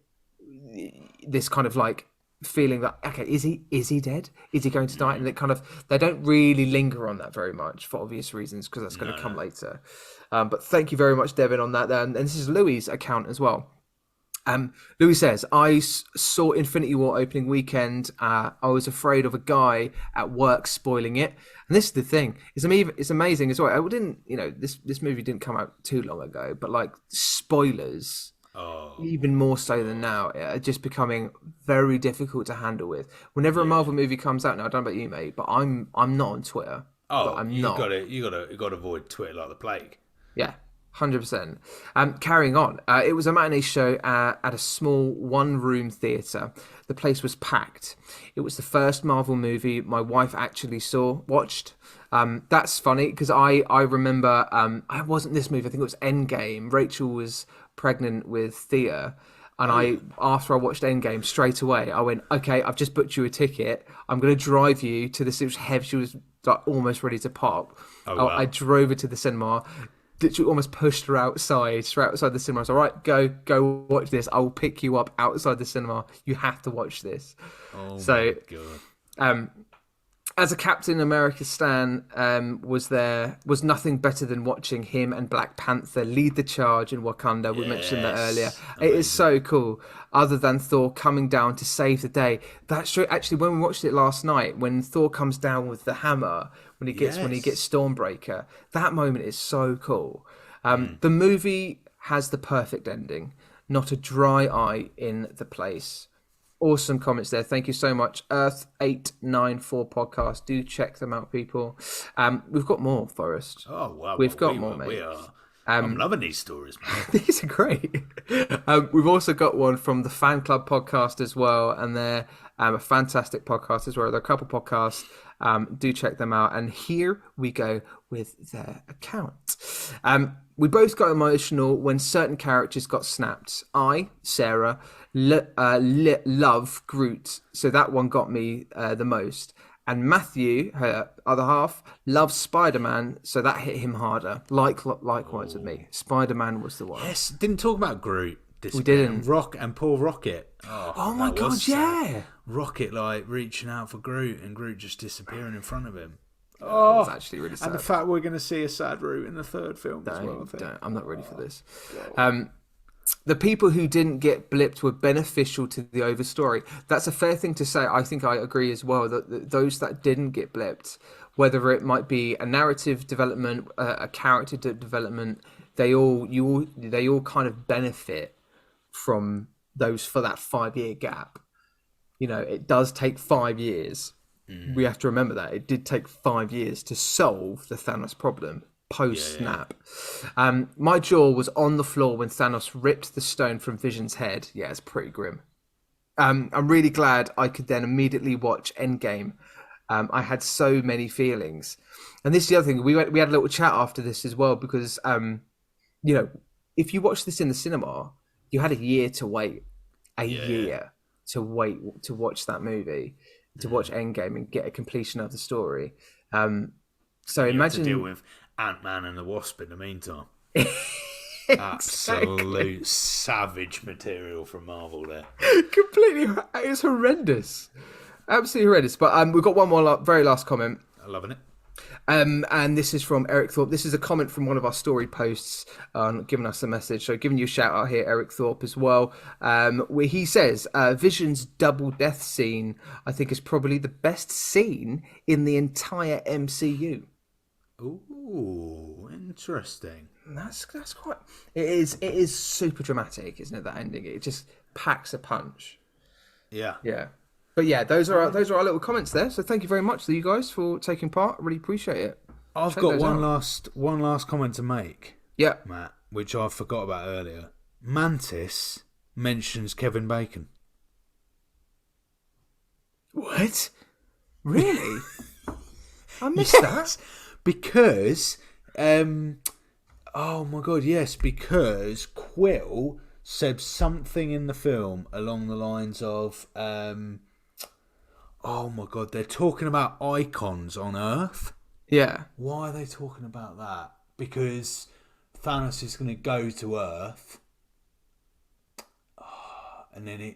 this kind of like feeling that, okay, is he dead? Is he going to die? And they don't really linger on that very much for obvious reasons, because that's going to come later. But thank you very much, Devin, on that. And this is Louis' account as well. Louis says, I saw Infinity War opening weekend. I was afraid of a guy at work spoiling it. And this is the thing. It's amazing as well. This movie didn't come out too long ago, but like spoilers, even more so than now, are just becoming very difficult to handle with. Whenever a Marvel movie comes out now, I don't know about you, mate, but I'm not on Twitter. You got to avoid Twitter like the plague. Yeah, 100%. Carrying on, it was a matinee show at a small one-room theatre. The place was packed. It was the first Marvel movie my wife actually watched. That's funny because I remember I wasn't this movie. I think it was Endgame. Rachel was pregnant with Thea. And after I watched Endgame, straight away, I went, okay, I've just booked you a ticket. I'm going to drive you to this. It was heavy. She was like almost ready to pop. Wow. I drove her to the cinema. Literally almost pushed her straight outside the cinema. I was like, right, go watch this. I will pick you up outside the cinema. You have to watch this. Oh So, my God. as a Captain America stan, was nothing better than watching him and Black Panther lead the charge in Wakanda. We mentioned that earlier. It is so cool. Other than Thor coming down to save the day, that's true. Actually, when we watched it last night, when Thor comes down with the hammer, when he gets Stormbreaker, that moment is so cool. The movie has the perfect ending. Not a dry eye in the place. Awesome comments there. Thank you so much. Earth894 podcast. Do check them out, people. We've got more, Forrest. Oh, wow. We've got more, mate. We are. I'm loving these stories, man. These are great. We've also got one from the Fan Club podcast as well, and they're a fantastic podcast as well. They're a couple podcasts. Do check them out. And here we go with their account. We both got emotional when certain characters got snapped. I, Sarah, love Groot, so that one got me the most. And Matthew, her other half, loves Spider-Man, so that hit him harder. Likewise with me. Spider-Man was the one. Yes, didn't talk about Groot. We didn't. And Paul Rocket. Oh my God, yeah. Rocket like reaching out for Groot and Groot just disappearing in front of him. Oh, it's actually really sad. And the fact we're going to see a sad route in the third film as well, I think. I'm not ready for this. The people who didn't get blipped were beneficial to the overstory. That's a fair thing to say. I think I agree as well that those that didn't get blipped, whether it might be a narrative development, a character development, they all kind of benefit from those for that 5-year gap. You know, it does take 5 years. We have to remember that it did take 5 years to solve the Thanos problem post snap. My jaw was on the floor when Thanos ripped the stone from Vision's head. Yeah, it's pretty grim. I'm really glad I could then immediately watch Endgame. I had so many feelings, and this is the other thing. We had a little chat after this as well because you know, if you watch this in the cinema, you had a year to wait, year to wait to watch that movie, to watch Endgame and get a completion of the story. So you imagine have to deal with Ant-Man and the Wasp in the meantime. Exactly. Absolute savage material from Marvel there. Completely, it's horrendous, absolutely horrendous. But we've got one more very last comment. I'm loving it. And this is from Eric Thorpe. This is a comment from one of our story posts, giving us a message. So giving you a shout out here, Eric Thorpe, as well. Where he says, Vision's double death scene, I think, is probably the best scene in the entire MCU. Ooh, interesting. That's quite. It is super dramatic, isn't it? That ending, it just packs a punch. Yeah. Yeah. But yeah, those are our little comments there. So thank you very much to you guys for taking part. Really appreciate it. I've got one last comment to make. Yeah, Matt, which I forgot about earlier. Mantis mentions Kevin Bacon. What? Really? I missed that. Because, oh my God, yes, because Quill said something in the film along the lines of, oh my God, they're talking about icons on Earth. Yeah. Why are they talking about that? Because Thanos is going to go to Earth. And then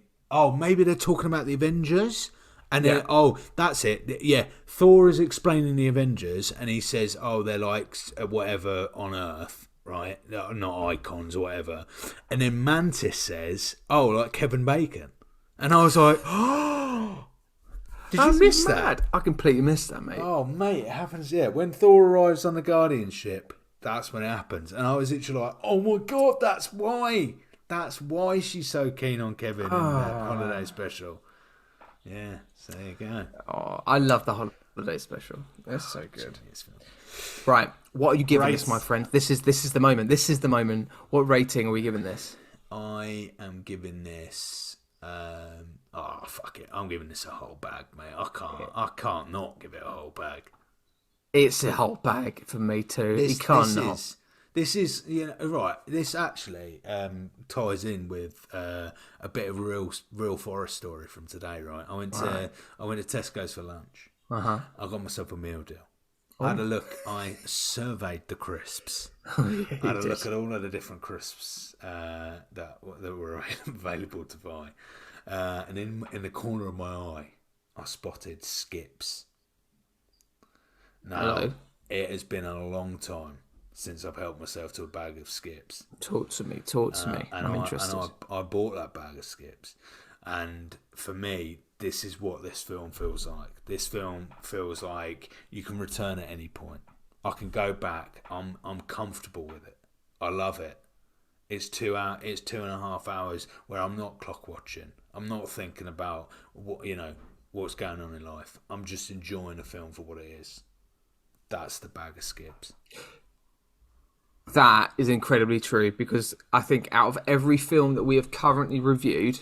maybe they're talking about the Avengers. And then, that's it. Yeah, Thor is explaining the Avengers, and he says, they're like whatever on Earth, right? Not icons or whatever. And then Mantis says, like Kevin Bacon. And I was like, did you miss that? I completely missed that, mate. Oh, mate, it happens, yeah. When Thor arrives on the Guardian ship, that's when it happens. And I was literally like, oh my God, that's why. That's why she's so keen on Kevin in that holiday special. Yeah, so there you go. Oh, I love the holiday special. It's so good. Right. What are you giving Right. this, my friend? This is the moment. This is the moment. What rating are we giving this? I am giving this. Fuck it! I'm giving this a whole bag, mate. I can't not give it a whole bag. It's a whole bag for me too. You can't not. This is right. This actually ties in with a bit of real forest story from today. Right, I went to Tesco's for lunch. I got myself a meal deal. I had a look. I surveyed the crisps. I had a look at all of the different crisps that were available to buy, and in the corner of my eye, I spotted Skips. Now, Hello. it has been a long time since I've helped myself to a bag of Skips. Talk to me. And I'm interested. I bought that bag of Skips, and for me, this is what this film feels like. This film feels like you can return at any point. I can go back. I'm comfortable with it. I love it. It's 2.5 hours where I'm not clock watching. I'm not thinking about what's going on in life. I'm just enjoying the film for what it is. That's the bag of Skips. That is incredibly true because I think out of every film that we have currently reviewed,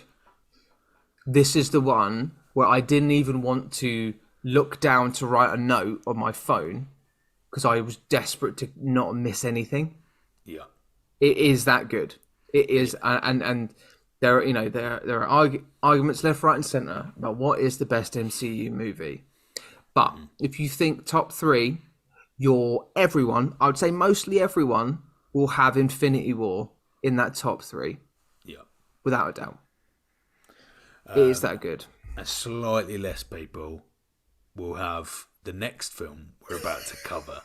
this is the one where I didn't even want to look down to write a note on my phone because I was desperate to not miss anything. Yeah. It is that good. It is, and there are arguments left, right, and centre about what is the best MCU movie. But if you think top three, I would say mostly everyone will have Infinity War in that top three. Yeah. Without a doubt. It is that good. And slightly less people will have the next film we're about to cover.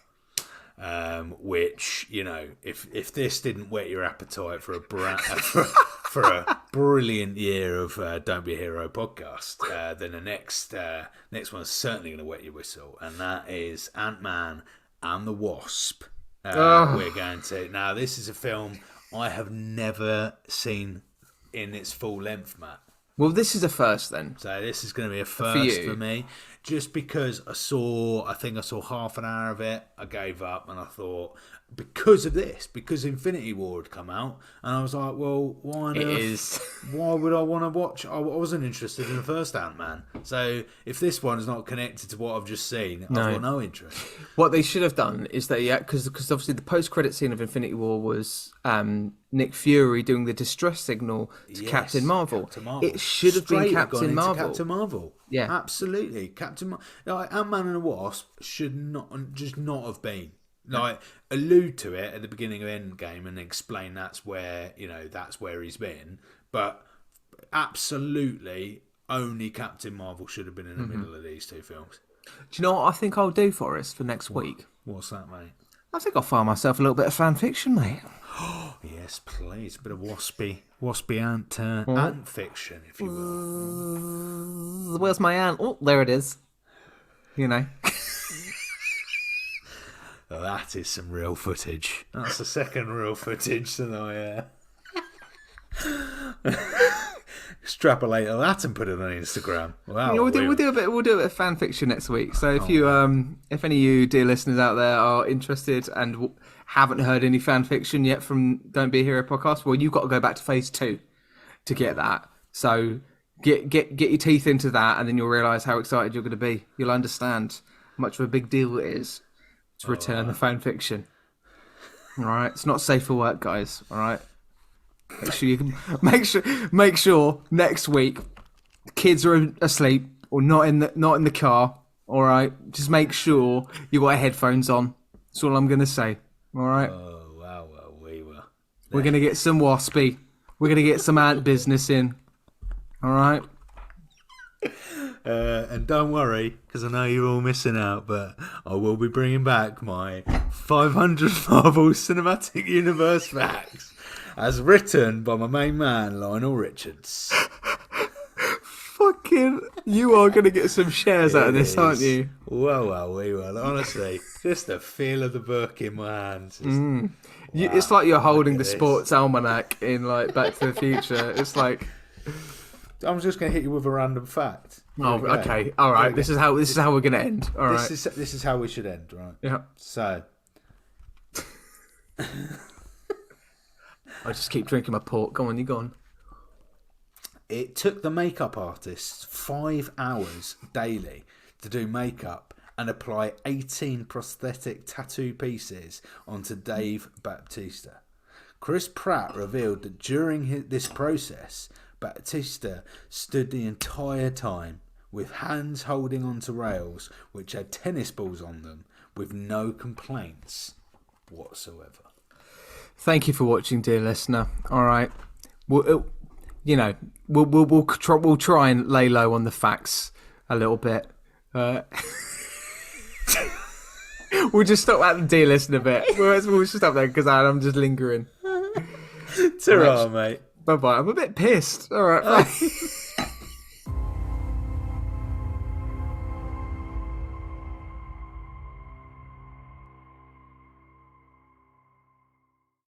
Which, if this didn't whet your appetite for for a brilliant year of Don't Be a Hero podcast, then the next one's certainly going to wet your whistle, and that is Ant-Man and the Wasp. We're going to now. This is a film I have never seen in its full length, Matt. Well, this is a first then. So this is going to be a first for me, just because I think I saw half an hour of it. I gave up, and I thought because Infinity War had come out, and I was like, well, why would I want to watch? I wasn't interested in the first Ant-Man. So if this one's not connected to what I've just seen, I've got no interest. What they should have done is because obviously the post-credit scene of Infinity War was Nick Fury doing the distress signal to Captain Marvel. It should have been Captain Marvel. Yeah, absolutely. Ant-Man and the Wasp should not have been. Allude to it at the beginning of Endgame and explain that's where he's been, but absolutely only Captain Marvel should have been in the middle of these two films. Do you know what I think I'll do for us for next week? What's that, mate? I think I'll find myself a little bit of fan fiction, mate. Yes, please. A bit of waspy ant fiction, if you will. Where's my ant? Oh, there it is. That is some real footage. That's the second real footage that I extrapolate that and put it on Instagram. Wow, we'll do a bit of fan fiction next week. So if if any of you dear listeners out there are interested and haven't heard any fan fiction yet from Don't Be a Hero podcast, well, you've got to go back to Phase 2 to get that. So get your teeth into that, and then you'll realise how excited you're going to be. You'll understand how much of a big deal it is to return the fan fiction. All right, it's not safe for work, guys. All right, make sure next week the kids are asleep or not in the car. All right, just make sure you got headphones on. That's all I'm gonna say. All right. Oh wow, well, we're gonna get some waspy. We're gonna get some ant business in. All right. And don't worry, because I know you're all missing out, but I will be bringing back my 500 Marvel Cinematic Universe facts, as written by my main man, Lionel Richards. Fucking, you are going to get some shares out of this, aren't you? Well, we will. Honestly, just the feel of the book in my hands. It's like you're holding the sports almanac in Back to the Future. It's like... I'm just going to hit you with a random fact. Oh, There we go. okay. All right. This is how we're gonna end. All right. This is how we should end, right? Yeah. So, I just keep drinking my port. Go on, you go on. it took the makeup artists 5 hours daily to do makeup and apply 18 prosthetic tattoo pieces onto Dave Bautista. Chris Pratt revealed that during this process, Bautista stood the entire time with hands holding onto rails which had tennis balls on them with no complaints whatsoever. Thank you for watching, dear listener. All right. We'll try and lay low on the facts a little bit. We'll just stop at the dear listener bit. We'll just stop there because I'm just lingering. Ta-ra, mate. Bye bye. I'm a bit pissed. All right. Bye.